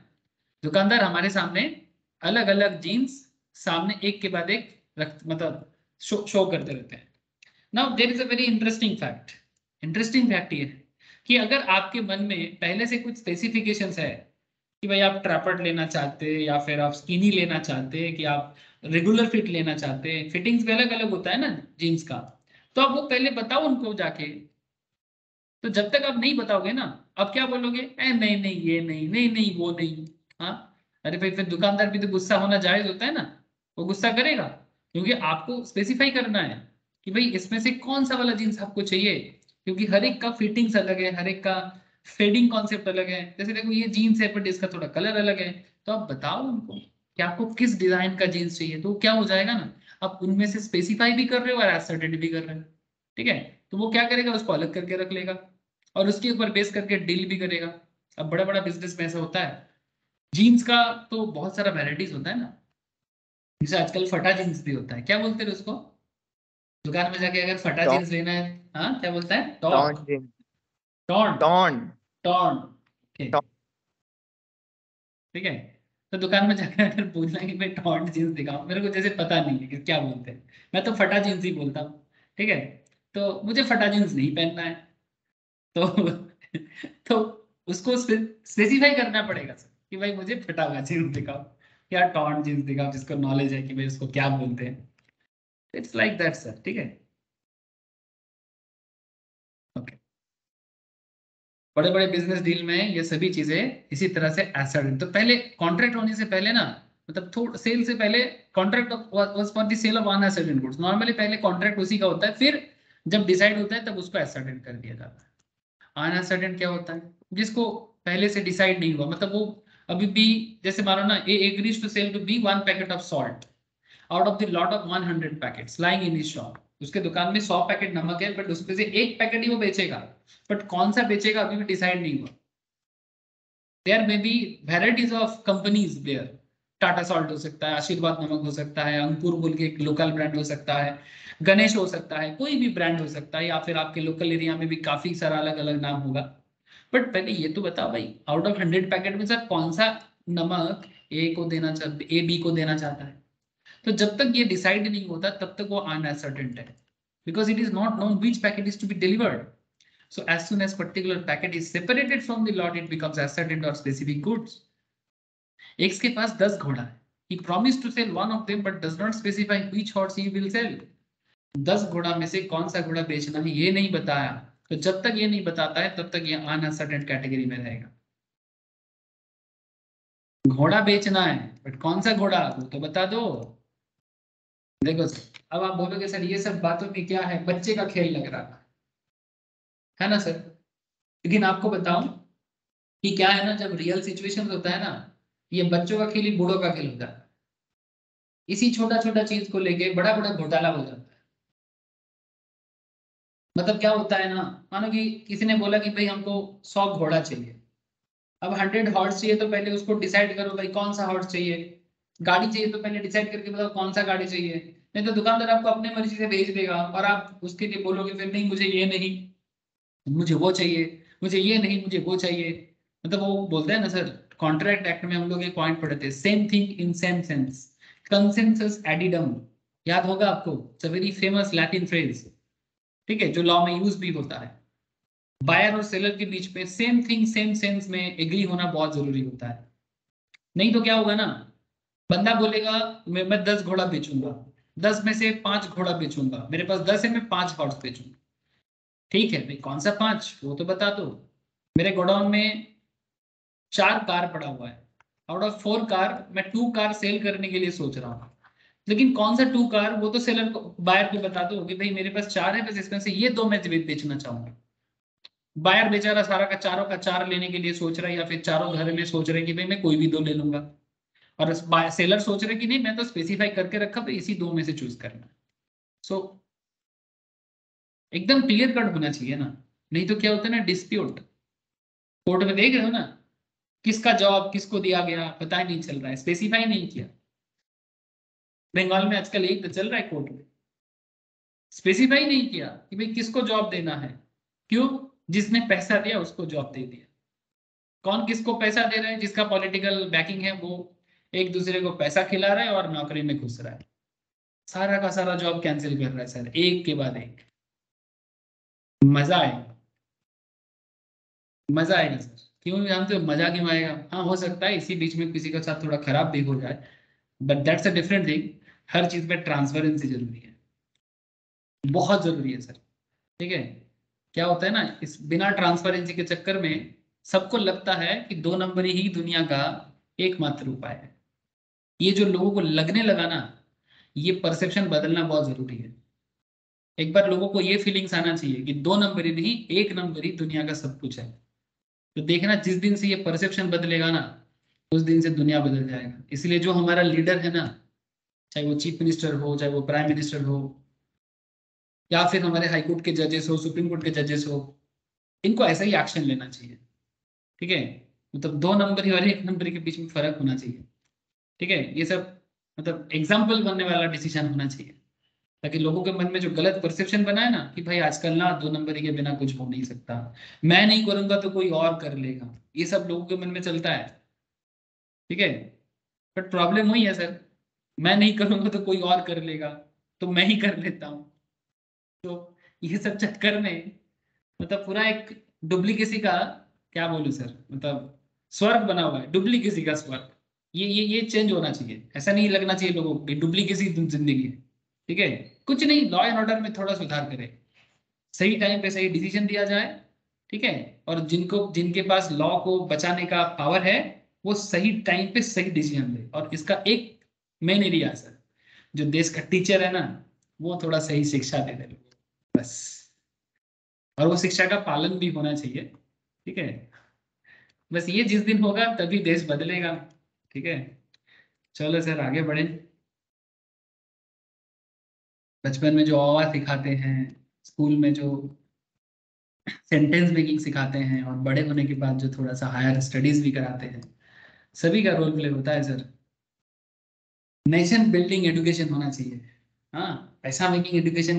दुकानदार हमारे सामने अलग अलग जीन्स सामने एक के बाद एक रख मतलब शो करते रहते हैं। Now there is a very interesting fact ये है कि अगर आपके मन में पहले से कुछ स्पेसिफिकेशंस है कि भाई आप ट्रैपर्ड लेना चाहते हैं या फिर आप स्किनी लेना चाहते हैं कि आप रेगुलर फिट लेना चाहते हैं, फिटिंग्स भी अलग अलग होता है ना जीन्स का, तो आप वो पहले बताओ उनको जाके। तो जब तक आप नहीं बताओगे ना, आप क्या बोलोगे, नहीं नहीं ये नहीं, नहीं नहीं वो नहीं, हाँ, अरे भाई फिर दुकानदार भी तो गुस्सा होना जायज होता है ना, वो गुस्सा करेगा, क्योंकि आपको स्पेसिफाई करना है कि भाई इसमें से कौन सा वाला जीन्स आपको चाहिए, क्योंकि हर एक का फिटिंग्स अलग है, हर एक का फेडिंग कॉन्सेप्ट अलग है। जैसे देखो ये जीन्स है बट इसका थोड़ा कलर अलग है, तो आप बताओ उनको कि आपको किस डिजाइन का जीन्स चाहिए, तो क्या हो जाएगा ना, आप उनमें से स्पेसिफाई भी कर रहे हो और एसर्टेड भी कर रहे हो। ठीक है, तो वो क्या करेगा, उसको अलग करके रख लेगा और उसके ऊपर बेस करके डील भी करेगा। अब बड़ा बड़ा बिजनेस में ऐसा होता है। जीन्स का तो बहुत सारा वैरायटीज होता है ना, जैसे आजकल फटा जीन्स भी होता है, क्या बोलते हैं उसको, दुकान में जाके अगर फटा टॉन जीन्स लेना है, हाँ क्या बोलता है, ton talk, jeans ton, ton ton, ठीक, टॉन ठीक है। तो दुकान में जाकर अगर पूछना कि भाई टॉन्ट जींस दिखाओ, मेरे को जैसे पता नहीं है कि क्या बोलते हैं, मैं तो फटा जींस ही बोलता हूँ, ठीक है। तो मुझे फटा जींस नहीं पहनना है, तो तो उसको स्पेसिफाई करना पड़ेगा सर कि भाई मुझे फटा हुआ जींस दिखाओ या टॉन्ट जींस दिखाओ, जिसको नॉलेज है कि भाई उसको क्या बोलते हैं। इट्स लाइक दैट सर, ठीक है। ओके, बड़े बड़े बिजनेस डील में ये सभी चीजें इसी तरह से एसेट, तो पहले कॉन्ट्रैक्ट होने से पहले ना, मतलब थोड़ा सेल से पहले contract was for the sale of unascertained goods, normally पहले कॉन्ट्रैक्ट उसी का होता है, फिर जब डिसाइड होता है तब उसको एसेटेड कर दिया जाता है। अनएसेटेड क्या होता है, जिसको पहले से डिसाइड नहीं हुआ, मतलब वो अभी भी, जैसे मानो ना A agrees to sell to B 1 packet of salt out of the lot of 100 packets lying in his shop, उसके दुकान में 100 पैकेट नमक है, बट उसमें से एक पैकेट ही वो बेचेगा, बट कौन सा बेचेगा अभी भी डिसाइड नहीं हुआ। There may be varieties of companies there, Tata salt हो सकता है, आशीर्वाद नमक हो सकता है, अंकुर बोल के एक लोकल ब्रांड हो सकता है, गणेश हो सकता है, कोई भी ब्रांड हो सकता है, या फिर आपके लोकल एरिया में भी काफी सारा अलग अलग नाम होगा। बट पहले ये तो बताओ भाई, आउट ऑफ 100 पैकेट में सर कौन सा नमक ए को देना चाहता, ए बी को देना चाहता है। तो जब तक ये डिसाइड नहीं होता तब तक वो अनसर्टेन है, because it is not known which packet is to be delivered. So as soon as particular packet is separated from the lot, it becomes ascertained or specific goods. X के पास 10 घोड़ा है. He promised to sell one of them but does not specify which horse he will sell. 10 घोड़ा में से कौन सा घोड़ा बेचना है ये नहीं बताया, तो जब तक ये नहीं बताता है तब तक ये अनसर्टेन कैटेगरी में रहेगा। घोड़ा बेचना है बट कौन सा घोड़ा वो तो बता दो। देखो सर, अब आप बोलोगे सर ये सब बातों में क्या है, बच्चे का खेल लग रहा है ना सर, लेकिन आपको बताऊं कि क्या है ना, जब रियल सिचुएशन होता है ना, ये बच्चों का खेल ही बूढ़ों का खेल होता है। इसी छोटा छोटा चीज को लेके बड़ा बड़ा घोटाला हो जाता है। मतलब क्या होता है ना, मानो कि किसी ने बोला कि भाई हमको 100 घोड़ा चाहिए, अब 100 हॉर्स चाहिए, तो पहले उसको डिसाइड करो भाई कौन सा हॉर्स चाहिए। गाड़ी चाहिए तो पहले डिसाइड करके बताओ कौन सा गाड़ी चाहिए, नहीं तो दुकानदार आपको अपने मर्जी से भेज देगा और आप उसके लिए बोलोगे फिर नहीं मुझे ये नहीं, मुझे वो चाहिए, मुझे ये नहीं मुझे वो चाहिए। मतलब वो बोलते हैं ना सर, कॉन्ट्रैक्ट एक्ट में हम लोग एक पॉइंट पढ़ते हैं, same thing in same sense, consensus ad idem, याद होगा आपको, it's a very famous Latin phrase, ठीक है, जो लॉ में यूज भी होता है। बायर और सेलर के बीच में सेम थिंग सेम सेंस में एग्री होना बहुत जरूरी होता है, नहीं तो क्या होगा ना, बंदा बोलेगा मैं 10 घोड़ा बेचूंगा, 10 में से 5 घोड़ा बेचूंगा, मेरे पास 10 है मैं 5 हॉर्स बेचूंगा। ठीक है भाई कौन सा 5 वो तो बता दो। मेरे गोडाउन में 4 कार पड़ा हुआ है, आउट ऑफ 4 कार मैं 2 कार सेल करने के लिए सोच रहा हूँ, लेकिन कौन सा 2 कार वो तो सेलर को बायर को बता दो कि भाई मेरे पास 4 है, बस इसमें से ये 2 मैं बेचना चाहूंगा। बायर बेचारा सारा का चारों का 4 लेने के लिए सोच रहा है, या फिर चारों घर में सोच रहे हैं कि भाई मैं कोई भी 2 ले लूंगा, और सेलर सोच रहे कि नहीं मैं तो स्पेसिफाई करके रखा तो इसी 2 में से चूज करना। सो एकदम क्लियर कट होना चाहिए ना, नहीं तो क्या होता है ना, डिस्प्यूट कोर्ट में देख रहे हो ना, किसका जॉब किसको दिया गया पता ही नहीं चल रहा है, स्पेसिफाई नहीं किया। बंगाल में आजकल एक तो चल रहा है कोर्ट में, स्पेसिफाई नहीं किया कि भाई किसको जॉब देना है, क्यों, जिसने पैसा दिया उसको जॉब दे दिया। कौन किसको पैसा दे रहा है, जिसका पॉलिटिकल बैकिंग है वो एक दूसरे को पैसा खिला रहा है और नौकरी में घुस रहा है, सारा का सारा जॉब कैंसिल कर रहा है सर, एक के बाद एक। मजा आएगा, मजा आएगा सर, क्यों जानते हो मजा क्यों आएगा, हाँ हो सकता है इसी बीच में किसी के साथ थोड़ा खराब भी हो जाए, but that's a different thing. हर चीज में ट्रांसपेरेंसी जरूरी है, बहुत जरूरी है सर, ठीक है। क्या होता है ना, इस बिना ट्रांसपेरेंसी के चक्कर में सबको लगता है कि 2 नंबर ही दुनिया का एकमात्र उपाय है। ये जो लोगों को लगने लगा ना, ये परसेप्शन बदलना बहुत जरूरी है। एक बार लोगों को ये फीलिंग्स आना चाहिए कि 2 नंबर ही नहीं, 1 नंबर ही दुनिया का सब कुछ है। तो देखना जिस दिन से ये परसेप्शन बदलेगा ना, उस दिन से दुनिया बदल जाएगा। इसलिए जो हमारा लीडर है ना, चाहे वो चीफ मिनिस्टर हो चाहे वो प्राइम मिनिस्टर हो, या फिर हमारे हाई कोर्ट के जजेस हो, सुप्रीम कोर्ट के जजेस हो, इनको ऐसा ही एक्शन लेना चाहिए। ठीक है, मतलब 2 नंबर और 1 नंबर के बीच में फर्क होना चाहिए। ठीक है, ये सब मतलब एग्जाम्पल बनने वाला डिसीजन होना चाहिए, ताकि लोगों के मन में जो गलत परसेप्शन बना है ना कि भाई आजकल ना 2 नंबर के बिना कुछ हो नहीं सकता, मैं नहीं करूंगा तो कोई और कर लेगा, ये सब लोगों के मन में चलता है। ठीक है, बट प्रॉब्लम वही है सर, मैं नहीं करूंगा तो कोई और कर लेगा, तो मैं ही कर लेता हूँ। तो ये सब चक्कर में मतलब पूरा एक डुप्लीकेसी का, क्या बोलूं सर, मतलब स्वर्ग बना हुआ है, डुप्लीकेसी का स्वर्ग। ये चेंज होना चाहिए, ऐसा नहीं लगना चाहिए लोगों को डुप्लीकेसी जिंदगी है। ठीक है, कुछ नहीं, लॉ एंड ऑर्डर में थोड़ा सुधार करें, सही टाइम पे सही डिसीजन दिया जाए। ठीक है, और जिनके पास लॉ को बचाने का पावर है वो सही टाइम पे सही डिसीजन ले। और इसका एक मेन एरिया है सर, जो देश का टीचर है ना, वो थोड़ा सही शिक्षा दे दे लोगों को, बस। और वो शिक्षा का पालन भी होना चाहिए। ठीक है, बस ये जिस दिन होगा तभी देश बदलेगा। ठीक है, चलो सर आगे बढ़े। बचपन में जो अ सिखाते हैं, स्कूल में जो सेंटेंस मेकिंग सिखाते हैं, और बड़े होने के बाद जो थोड़ा सा हायर स्टडीज भी कराते हैं, सभी का रोल प्ले होता है सर। नेशन बिल्डिंग एजुकेशन होना चाहिए। हाँ, पैसा मेकिंग एजुकेशन,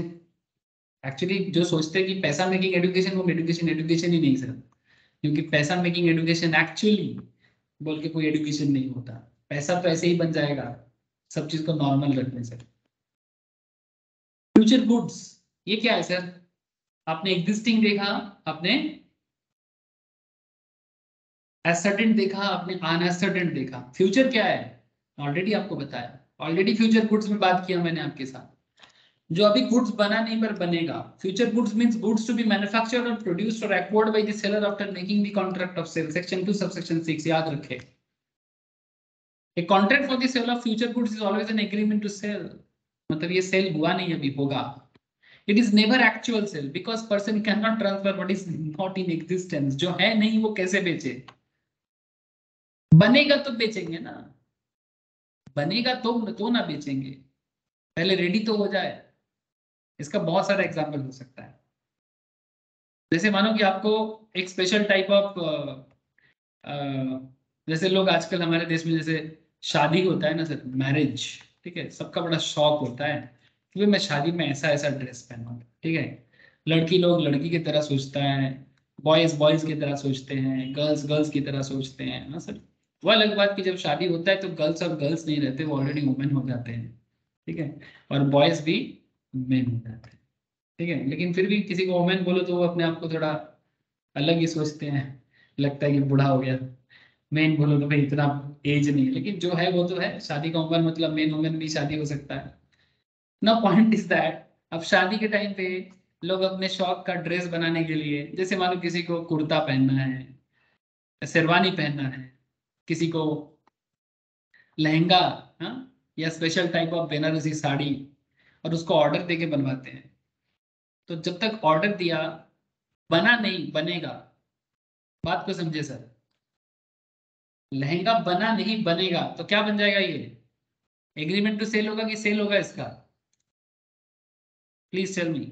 एक्चुअली जो सोचते हैं कि पैसा मेकिंग एजुकेशन, वो एजुकेशन एजुकेशन ही नहीं सर, क्योंकि पैसा मेकिंग एजुकेशन एक्चुअली बोल के कोई एजुकेशन नहीं होता। पैसा तो ऐसे ही बन जाएगा सब चीज को नॉर्मल रखने से। फ्यूचर गुड्स, ये क्या है सर? आपने एग्जिस्टिंग देखा, आपने एसर्टेंट देखा, आपने अनएसर्टेंट देखा। फ्यूचर क्या है ऑलरेडी आपको बताया, ऑलरेडी फ्यूचर गुड्स में बात किया मैंने आपके साथ। जो अभी गुड्स बना नहीं पर बनेगा। Future goods means goods to be manufactured और प्रोड्यूस्ड और acquired by the seller after making the contract of sale, section 2 subsection 6, याद रखें। A contract for the sale of future goods is always an agreement to sell, मतलब ये cell हुआ नहीं, अभी होगा। It is never actual sale because person cannot transfer what is not in existence, जो है नहीं वो कैसे बेचे? बनेगा तो बेचेंगे ना, बनेगा तो ना बेचेंगे, पहले रेडी तो हो जाए। इसका बहुत सारा एग्जांपल हो सकता है। जैसे मानो कि आपको एक स्पेशल टाइप ऑफ, जैसे लोग आजकल हमारे देश में जैसे शादी होता है ना सर, मैरिज, ठीक है, सबका बड़ा शौक होता है कि भाई मैं शादी में ऐसा ऐसा ड्रेस पहनूं। ठीक है, लड़की लोग लड़की की तरह सोचता है, बॉयज बॉयज की तरह सोचते हैं, गर्ल्स गर्ल्स की तरह सोचते हैं ना सर। वो अलग बात कि जब शादी होता है तो गर्ल्स और गर्ल्स नहीं रहते, वो ऑलरेडी वुमेन हो जाते हैं। ठीक है, और बॉयज भी मेन हो जाते हैं। ठीक है, लेकिन फिर भी किसी को वुमेन बोलो तो वो अपने आप को थोड़ा अलग ही सोचते हैं, लगता है कि बूढ़ा हो गया। मेन बोलो तो भाई इतना एज नहीं है, लेकिन जो है वो तो है, शादी का उम्र मतलब मेन वुमेन भी शादी हो सकता है ना। पॉइंट इज दैट अब शादी के टाइम पे लोग अपने शौक का ड्रेस बनाने के लिए, जैसे मानो किसी को कुर्ता पहनना है, शेरवानी पहनना है, किसी को लहंगा, हाँ, या special type of Banarasi sari, और उसको ऑर्डर देके बनवाते हैं। तो जब तक ऑर्डर दिया, बना नहीं बनेगा, बात को समझे सर। लहंगा बना नहीं बनेगा तो क्या बन जाएगा? ये एग्रीमेंट टू सेल होगा कि सेल होगा इसका? Please tell me.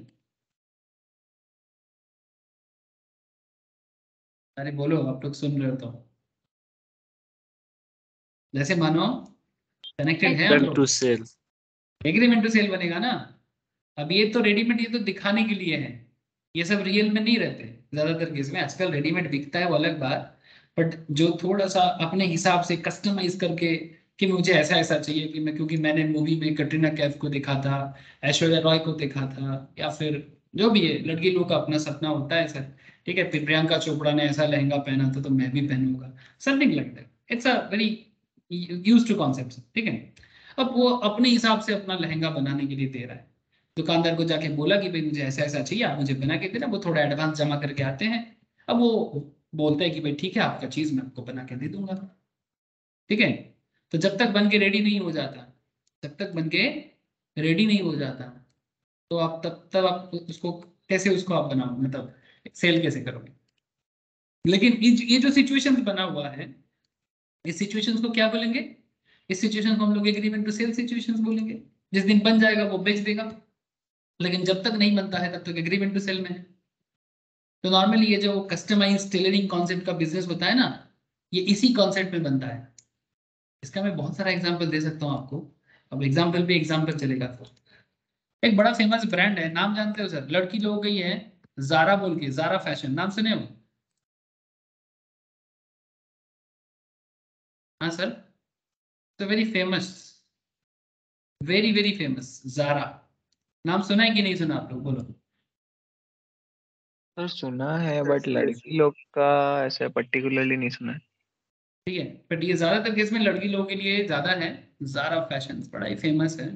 अरे बोलो, आप लोग सुन रहे हो तो। जैसे मानो कनेक्टेड है हम टू लोग, सेल, एग्रीमेंट टू सेल बनेगा ना। अब ये तो रेडीमेड, ये तो दिखाने के लिए है, ये सब रियल में नहीं रहते ज्यादातर केस में। आजकल रेडीमेड बिकता है वो अलग बात, बट जो थोड़ा सा अपने हिसाब से कस्टमाइज करके कि मुझे ऐसा ऐसा चाहिए कि मैं, क्योंकि मैंने मूवी में कटरीना कैफ को देखा था, ऐश्वर्या रॉय को देखा था, या फिर जो भी है, लड़की लोग का अपना सपना होता है सर। ठीक है, फिर प्रियंका चोपड़ा ने ऐसा लहंगा पहना था तो मैं भी पहनूंगा, something like that. It's a very used to concept. ठीक है, अब वो अपने हिसाब से अपना लहंगा बनाने के लिए दे रहा है। दुकानदार को जाके बोला कि भाई मुझे ऐसा ऐसा चाहिए, आप मुझे बना के देना। वो थोड़ा एडवांस जमा करके आते हैं। अब वो बोलते हैं कि भाई ठीक है, आपका चीज मैं आपको बना के दे दूंगा। ठीक है, तो जब तक बन के रेडी नहीं हो जाता, जब तक बन के रेडी नहीं हो जाता, तो आप तब तब आप उसको कैसे, उसको आप बनाओ, मतलब सेल कैसे करोगे? लेकिन ये जो सिचुएशन बना हुआ है, इस सिचुएशंस को क्या बोलेंगे? इस सिचुएशन को हम लोग एग्रीमेंट टू सेल सिचुएशंस बोलेंगे। जिस दिन बन जाएगा वो बेच देगा, लेकिन जब तक नहीं बनता है तब तक एग्रीमेंट टू सेल में है। तो नॉर्मली ये जो कस्टमाइज टेलरिंग कॉन्सेप्ट का बिजनेस होता है ना, ये इसी कॉन्सेप्ट में बनता है। इसका मैं बहुत सारा एग्जांपल दे सकता हूँ आपको, अब एग्जांपल पे एग्जांपल चलेगा। तो एक बड़ा फेमस ब्रांड है, नाम जानते हो सर? लड़की लोगों का ही है, जारा बोल के, जारा फैशन, नाम सुने हो? हाँ सर, तो very famous, very very famous Zara, नाम सुना है कि नहीं सुना आप लोग, बोलो। सर सुना है बट लड़की लोग का ऐसे पर्टिकुलरली नहीं सुना है। ठीक है, बट ये ज्यादातर केस में लड़की लोगों के लिए ज्यादा है। जारा फैशन बड़ा ही फेमस है।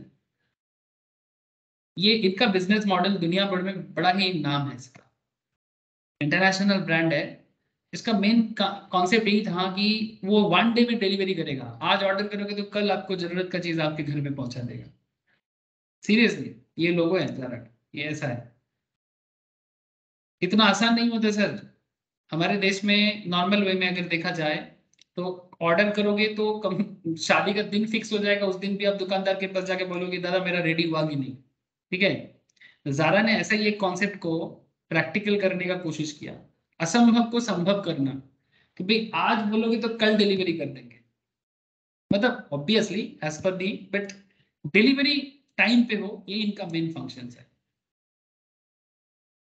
ये इनका बिजनेस मॉडल दुनिया भर में बड़ा ही नाम है इसका, इंटरनेशनल ब्रांड है। इसका मेन कॉन्सेप्ट यही था कि वो 1 डे में डिलीवरी करेगा। आज ऑर्डर करोगे तो कल आपको जरूरत का चीज आपके घर में पहुंचा देगा। सीरियसली, ये लोगो है जरा, ये ऐसा है। इतना आसान नहीं होता सर। हमारे देश में नॉर्मल वे में अगर देखा जाए तो ऑर्डर करोगे तो शादी का दिन फिक्स हो जाएगा, उस दिन भी आप दुकानदार के पास जाके बोलोगे दादा मेरा रेडी हुआ कि नहीं। ठीक है, जारा ने ऐसा ही एक कॉन्सेप्ट को प्रैक्टिकल करने का कोशिश किया, असंभव को संभव करना, कि भाई आज बोलोगे तो कल डिलीवरी कर देंगे। मतलब obviously as per the, but delivery time पे हो, ये इनका मेन फंक्शन है।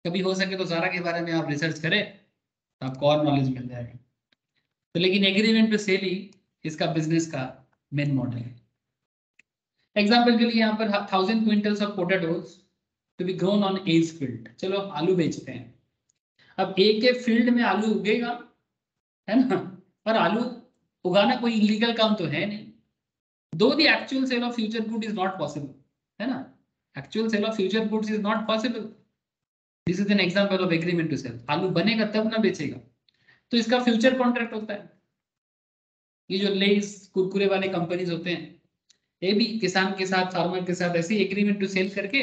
कभी हो सके तो जारा के बारे में आप रिसर्च करें, आपको और नॉलेज मिल जाएगा। तो लेकिन एग्रीमेंट पे सेल ही इसका बिजनेस का मेन मॉडल है। एग्जाम्पल के लिए यहाँ पर 1000 quintals of potatoes to be grown on as field. चलो आप आलू बेचते हैं, अब एक के फील्ड में आलू उगेगा, है ना, पर आलू उगाना कोई इलीगल काम तो है नहीं। Though the actual sale of future good is not possible, है ना, actual sale of future goods is not possible. This is an example of agreement to sale. आलू बनेगा तब ना बेचेगा, तो इसका फ्यूचर कॉन्ट्रैक्ट होता है। ये जो लेस कुरकुरे वाले कंपनीज होते हैं, ये भी किसान के साथ, फार्मर के साथ ऐसे एग्रीमेंट टू सेल करके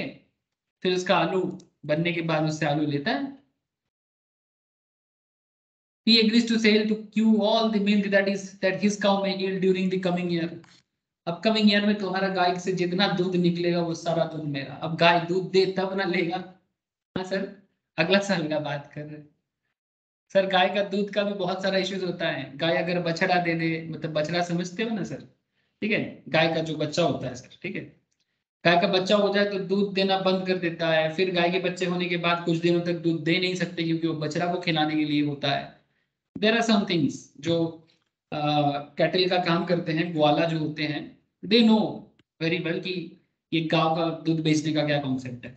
फिर उसका आलू बनने के बाद उससे आलू लेता है। He agrees to sell to Q all the milk that his cow may yield during the coming year. Upcoming year में तुम्हारा गाय से जितना दूध निकलेगा वो सारा दूध मेरा। अब गाय दूध दे तब ना लेगा। हाँ सर, अगला साल का बात कर रहे हैं सर। गाय का दूध का भी बहुत सारा इश्यूज होता है। गाय अगर बछड़ा दे दे, मतलब बछड़ा समझते हो ना सर? ठीक है, गाय का जो बच्चा होता है सर, ठीक है, गाय का बच्चा हो जाए तो दूध देना बंद कर देता है। फिर गाय के बच्चे होने के बाद कुछ दिनों तक दूध दे नहीं सकते क्योंकि वो बछड़ा को खिलाने के लिए होता है। देयर आर सम थिंग्स जो कैटल का काम करते हैं, ग्वाला जो होते हैं, दे नो वेरी वेल कि ये गांव का दूध बेचने का क्या कॉन्सेप्ट है।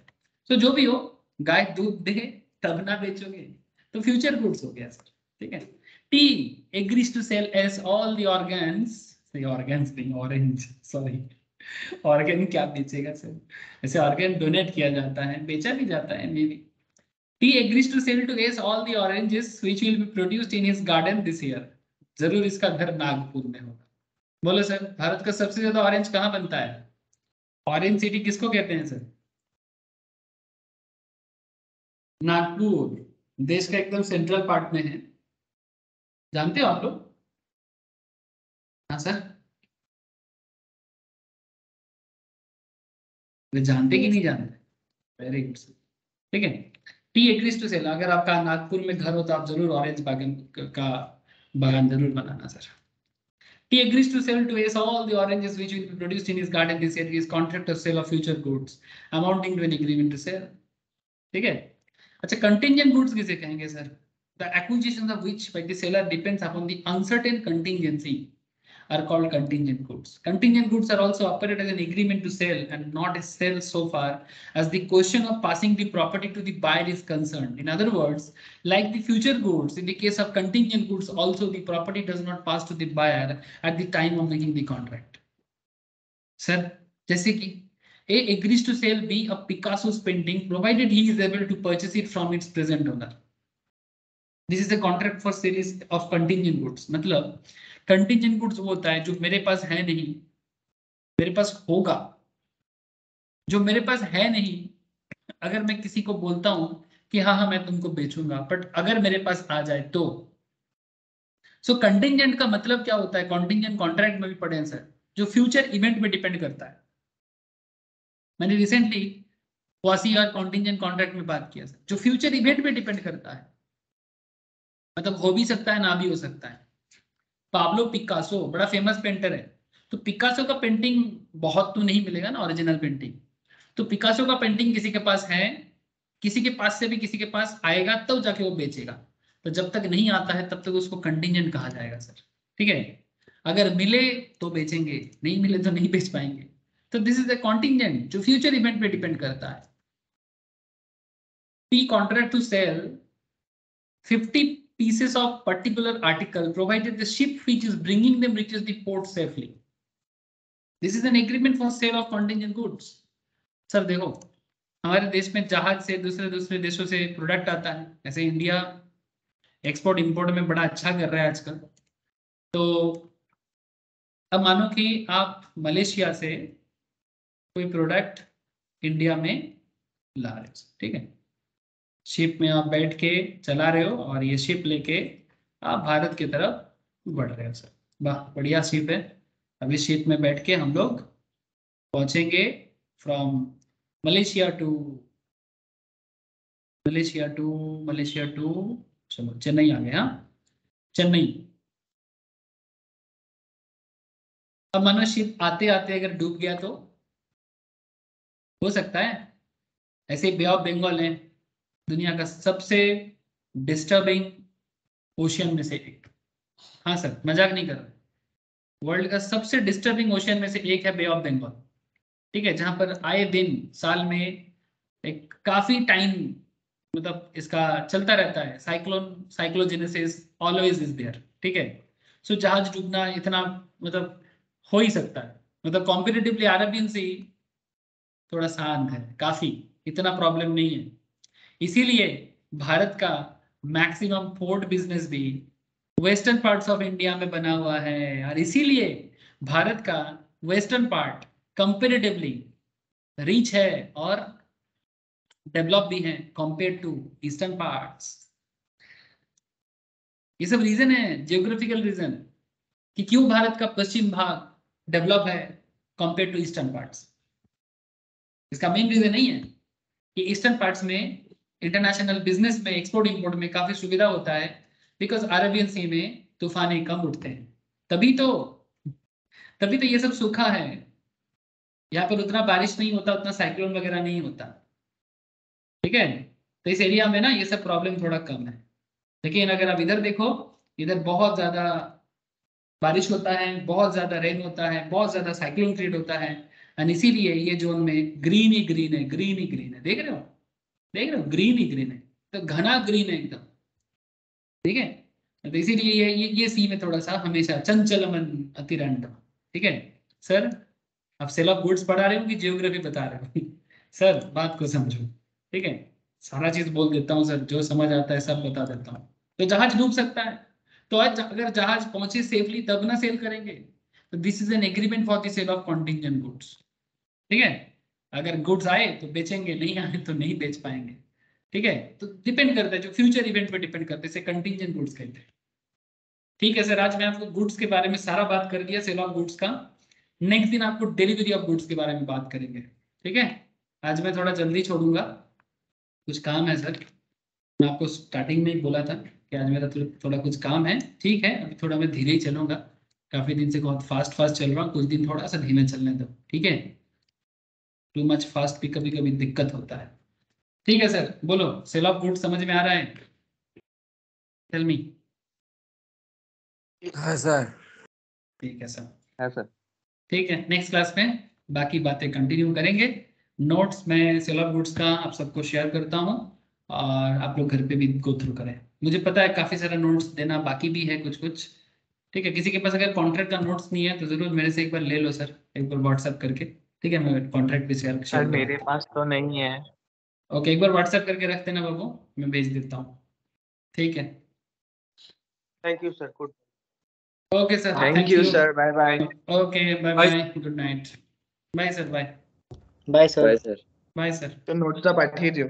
तो जो भी हो, गाय दूध दे तब ना बेचोगे, तो फ्यूचर गुड्स हो गया सर। ठीक है, T agrees to sale as all the organs, organs नहीं, ऑरेंज, सॉरी, ऑर्गन क्या बेचेगा सर? ऐसे ऑर्गन डोनेट किया जाता है, बेचा भी जाता है may be. He agrees to sell to Ace all the oranges which will be produced in his garden this year. जरूर इसका घर नागपुर में होगा। बोलो सर, भारत का सबसे ज्यादा ऑरेंज कहाँ बनता है? ऑरेंज सिटी किसको कहते हैं सर? नागपुर, देश का एकदम सेंट्रल पार्ट में है। जानते हो आप लोग? हाँ सर, वे जानते कि नहीं जानते? Very good sir. ठीक है, टी एग्रीज टू सेल, अगर आपका नागपुर में घर हो तो आप जरूर ऑरेंज बागान का बागान जरूर बनाना sir. He agrees to sell to Ace all the oranges which will be produced in his garden this year. His contract of sale of future goods amounting to an agreement to sell. ठीक है, अच्छा, contingent goods किसे कहेंगे sir? The acquisitions of which by the seller depends upon the uncertain contingency are called contingent goods. Contingent goods are also operated as an agreement to sell and not a sale so far as the question of passing the property to the buyer is concerned. In other words, like the future goods, in the case of contingent goods, also the property does not pass to the buyer at the time of making the contract. Sir, जैसे कि A agrees to sell B a Picasso's painting provided he is able to purchase it from its present owner. This is a contract for sale of contingent goods. मतलब contingent goods वो होता है जो मेरे पास है नहीं, मेरे पास होगा। जो मेरे पास है नहीं, अगर मैं किसी को बोलता हूं कि हाँ हाँ मैं तुमको बेचूंगा, बट अगर मेरे पास आ जाए तो। सो कंटिजेंट का मतलब क्या होता है? कंटिजेंट कॉन्ट्रैक्ट में भी पढ़े हैं सर, जो फ्यूचर इवेंट में डिपेंड करता है। मैंने रिसेंटली क्वासी और कॉन्टिंजेंट कॉन्ट्रैक्ट में बात किया सर, जो फ्यूचर इवेंट पे डिपेंड करता है, मतलब हो भी सकता है ना भी हो सकता है। पाब्लो पिकासो बड़ा फेमस पेंटर है, तो पिकासो का पेंटिंग बहुत तो नहीं मिलेगा ना ओरिजिनल पेंटिंग, तो पिकासो का पेंटिंग किसी के पास है, किसी के पास से भी किसी के पास आएगा तब जाके वो बेचेगा, तो जब तक नहीं आता है तब तक उसको कंटिजेंट कहा जाएगा सर, ठीक है। अगर मिले तो बेचेंगे, नहीं मिले तो नहीं बेच पाएंगे, तो दिस इज अ कॉन्टिजेंट जो फ्यूचर इवेंट पे डिपेंड करता है। P contract to sell 50 pieces of particular article provided the ship which is bringing them reaches the port safely. This is an agreement for sale of contingent goods. Sir देखो, हमारे देश में जहाज से दूसरे दूसरे देशों से प्रोडक्ट आता है, ऐसे इंडिया एक्सपोर्ट इंपोर्ट में बड़ा अच्छा कर रहा है आजकल। तो अब मानो कि आप मलेशिया से कोई प्रोडक्ट इंडिया में ला रहे हो, ठीक है, शिप में आप बैठ के चला रहे हो और ये शिप लेके आप भारत की तरफ बढ़ रहे हो सर, वाह बढ़िया शिप है। अभी शिप में बैठ के हम लोग पहुंचेंगे फ्रॉम मलेशिया टू चलो चेन्नई आ गया, चेन्नई। अब मानो शिप आते आते अगर डूब गया तो हो सकता है, ऐसे बे ऑफ बंगाल है दुनिया का सबसे डिस्टर्बिंग ओशियन में से एक, हाँ सर मजाक नहीं कर रहा, वर्ल्ड का सबसे डिस्टर्बिंग ओशियन में से एक है बे ऑफ बंगाल, ठीक है, जहां पर आए दिन साल में एक काफी टाइम मतलब इसका चलता रहता है, साइक्लोजेनेसिस ऑलवेज इज देयर, ठीक है। सो जहाज डूबना इतना मतलब हो ही सकता है, मतलब कॉम्पिटिटिवली अरेबियन सी थोड़ा शांत है काफी, इतना प्रॉब्लम नहीं है, इसीलिए भारत का मैक्सिमम पोर्ट बिजनेस भी वेस्टर्न पार्ट्स ऑफ इंडिया में बना हुआ है, और इसीलिए भारत का वेस्टर्न पार्ट कंपेरेटिवली रिच है और डेवलप भी है कंपेयर टू ईस्टर्न पार्ट्स। ये सब रीजन है, जियोग्राफिकल रीजन, कि क्यों भारत का पश्चिम भाग डेवलप है कंपेयर टू ईस्टर्न पार्ट्स। इसका मेन रीजन नहीं है कि ईस्टर्न पार्ट्स में इंटरनेशनल बिजनेस में एक्सपोर्ट इंपोर्ट में काफी सुविधा होता है, बिकॉज अरेबियन सी में तूफाने कम उठते हैं, तभी तो ये सब सूखा है, यहाँ पर उतना बारिश नहीं होता, उतना साइक्लोन वगैरह नहीं होता, ठीक है। तो इस एरिया में ना ये सब प्रॉब्लम थोड़ा कम है, लेकिन अगर आप इधर देखो, इधर बहुत ज्यादा बारिश होता है, बहुत ज्यादा रेन होता है, बहुत ज्यादा साइक्लोन क्रिएट होता है, और इसीलिए ये जोन में ग्रीन ही ग्रीन है, ग्रीन ही ग्रीन है, देख रहे हो ग्रीन ही ग्रीन है, तो घना ग्रीन है एकदम, ठीक है। तो इसीलिए ये सी में थोड़ा सा हमेशा चंचल मन अतिरंड, ठीक है। सर आप सेल ऑफ गुड्स पढ़ा रहे हो कि जियोग्राफी बता रहे हो? सर बात को समझो, ठीक है, सारा चीज बोल देता हूँ सर, जो समझ आता है सब बता देता हूँ। तो जहाज डूब सकता है, तो आज अगर जहाज पहुंचे सेफली तब ना सेल करेंगे, तो this is an agreement for the sale of contingent goods, ठीक है। अगर गुड्स आए तो बेचेंगे, नहीं आए तो नहीं बेच पाएंगे, ठीक है। तो डिपेंड करता है, जो फ्यूचर इवेंट पे डिपेंड करते हैं, कंटिंजेंट गुड्स कहते हैं, ठीक है सर। आज मैं आपको गुड्स के बारे में सारा बात कर दिया, सेल ऑफ गुड्स का। नेक्स्ट दिन आपको डिलीवरी ऑफ गुड्स के बारे में बात करेंगे, ठीक है। आज मैं थोड़ा जल्दी छोड़ूंगा, कुछ काम है सर, मैं आपको स्टार्टिंग में ही बोला था कि आज मेरा थोड़ा कुछ काम है, ठीक है। अभी थोड़ा मैं धीरे ही चलूंगा, काफी दिन से बहुत फास्ट चल रहा हूँ, कुछ दिन थोड़ा सा धीमे चलने दो, ठीक है। टू मच फास्ट भी कभी कभी दिक्कत होता है, ठीक है सर। बोलो सेल ऑफ गुड्स समझ में आ रहा है? Tell me. हाँ सर। ठीक है सर, है सर। ठीक है, नेक्स्ट क्लास में बाकी बातें कंटिन्यू करेंगे। नोट्स मैं सेल ऑफ गुड्स का आप सबको शेयर करता हूँ, और आप लोग घर पे भी गो थ्रू करें। मुझे पता है काफी सारा नोट्स देना बाकी भी है कुछ, ठीक है। किसी के पास अगर कॉन्ट्रैक्ट का नोट्स नहीं है तो जरूर मेरे से एक बार ले लो सर, एक बार व्हाट्सएप करके, ठीक है। मैं कॉन्ट्रैक्ट भी शेयर सर मेरे पास तो नहीं है। ओके, एक बार व्हाट्सएप करके रख देना बाबू, मैं भेज देता हूँ, ठीक है। Thank you sir, good. Okay sir, thank you sir, bye bye. Okay bye bye, good night, bye sir, bye bye sir. Bye sir. तो नोट्स पाठवून दियो।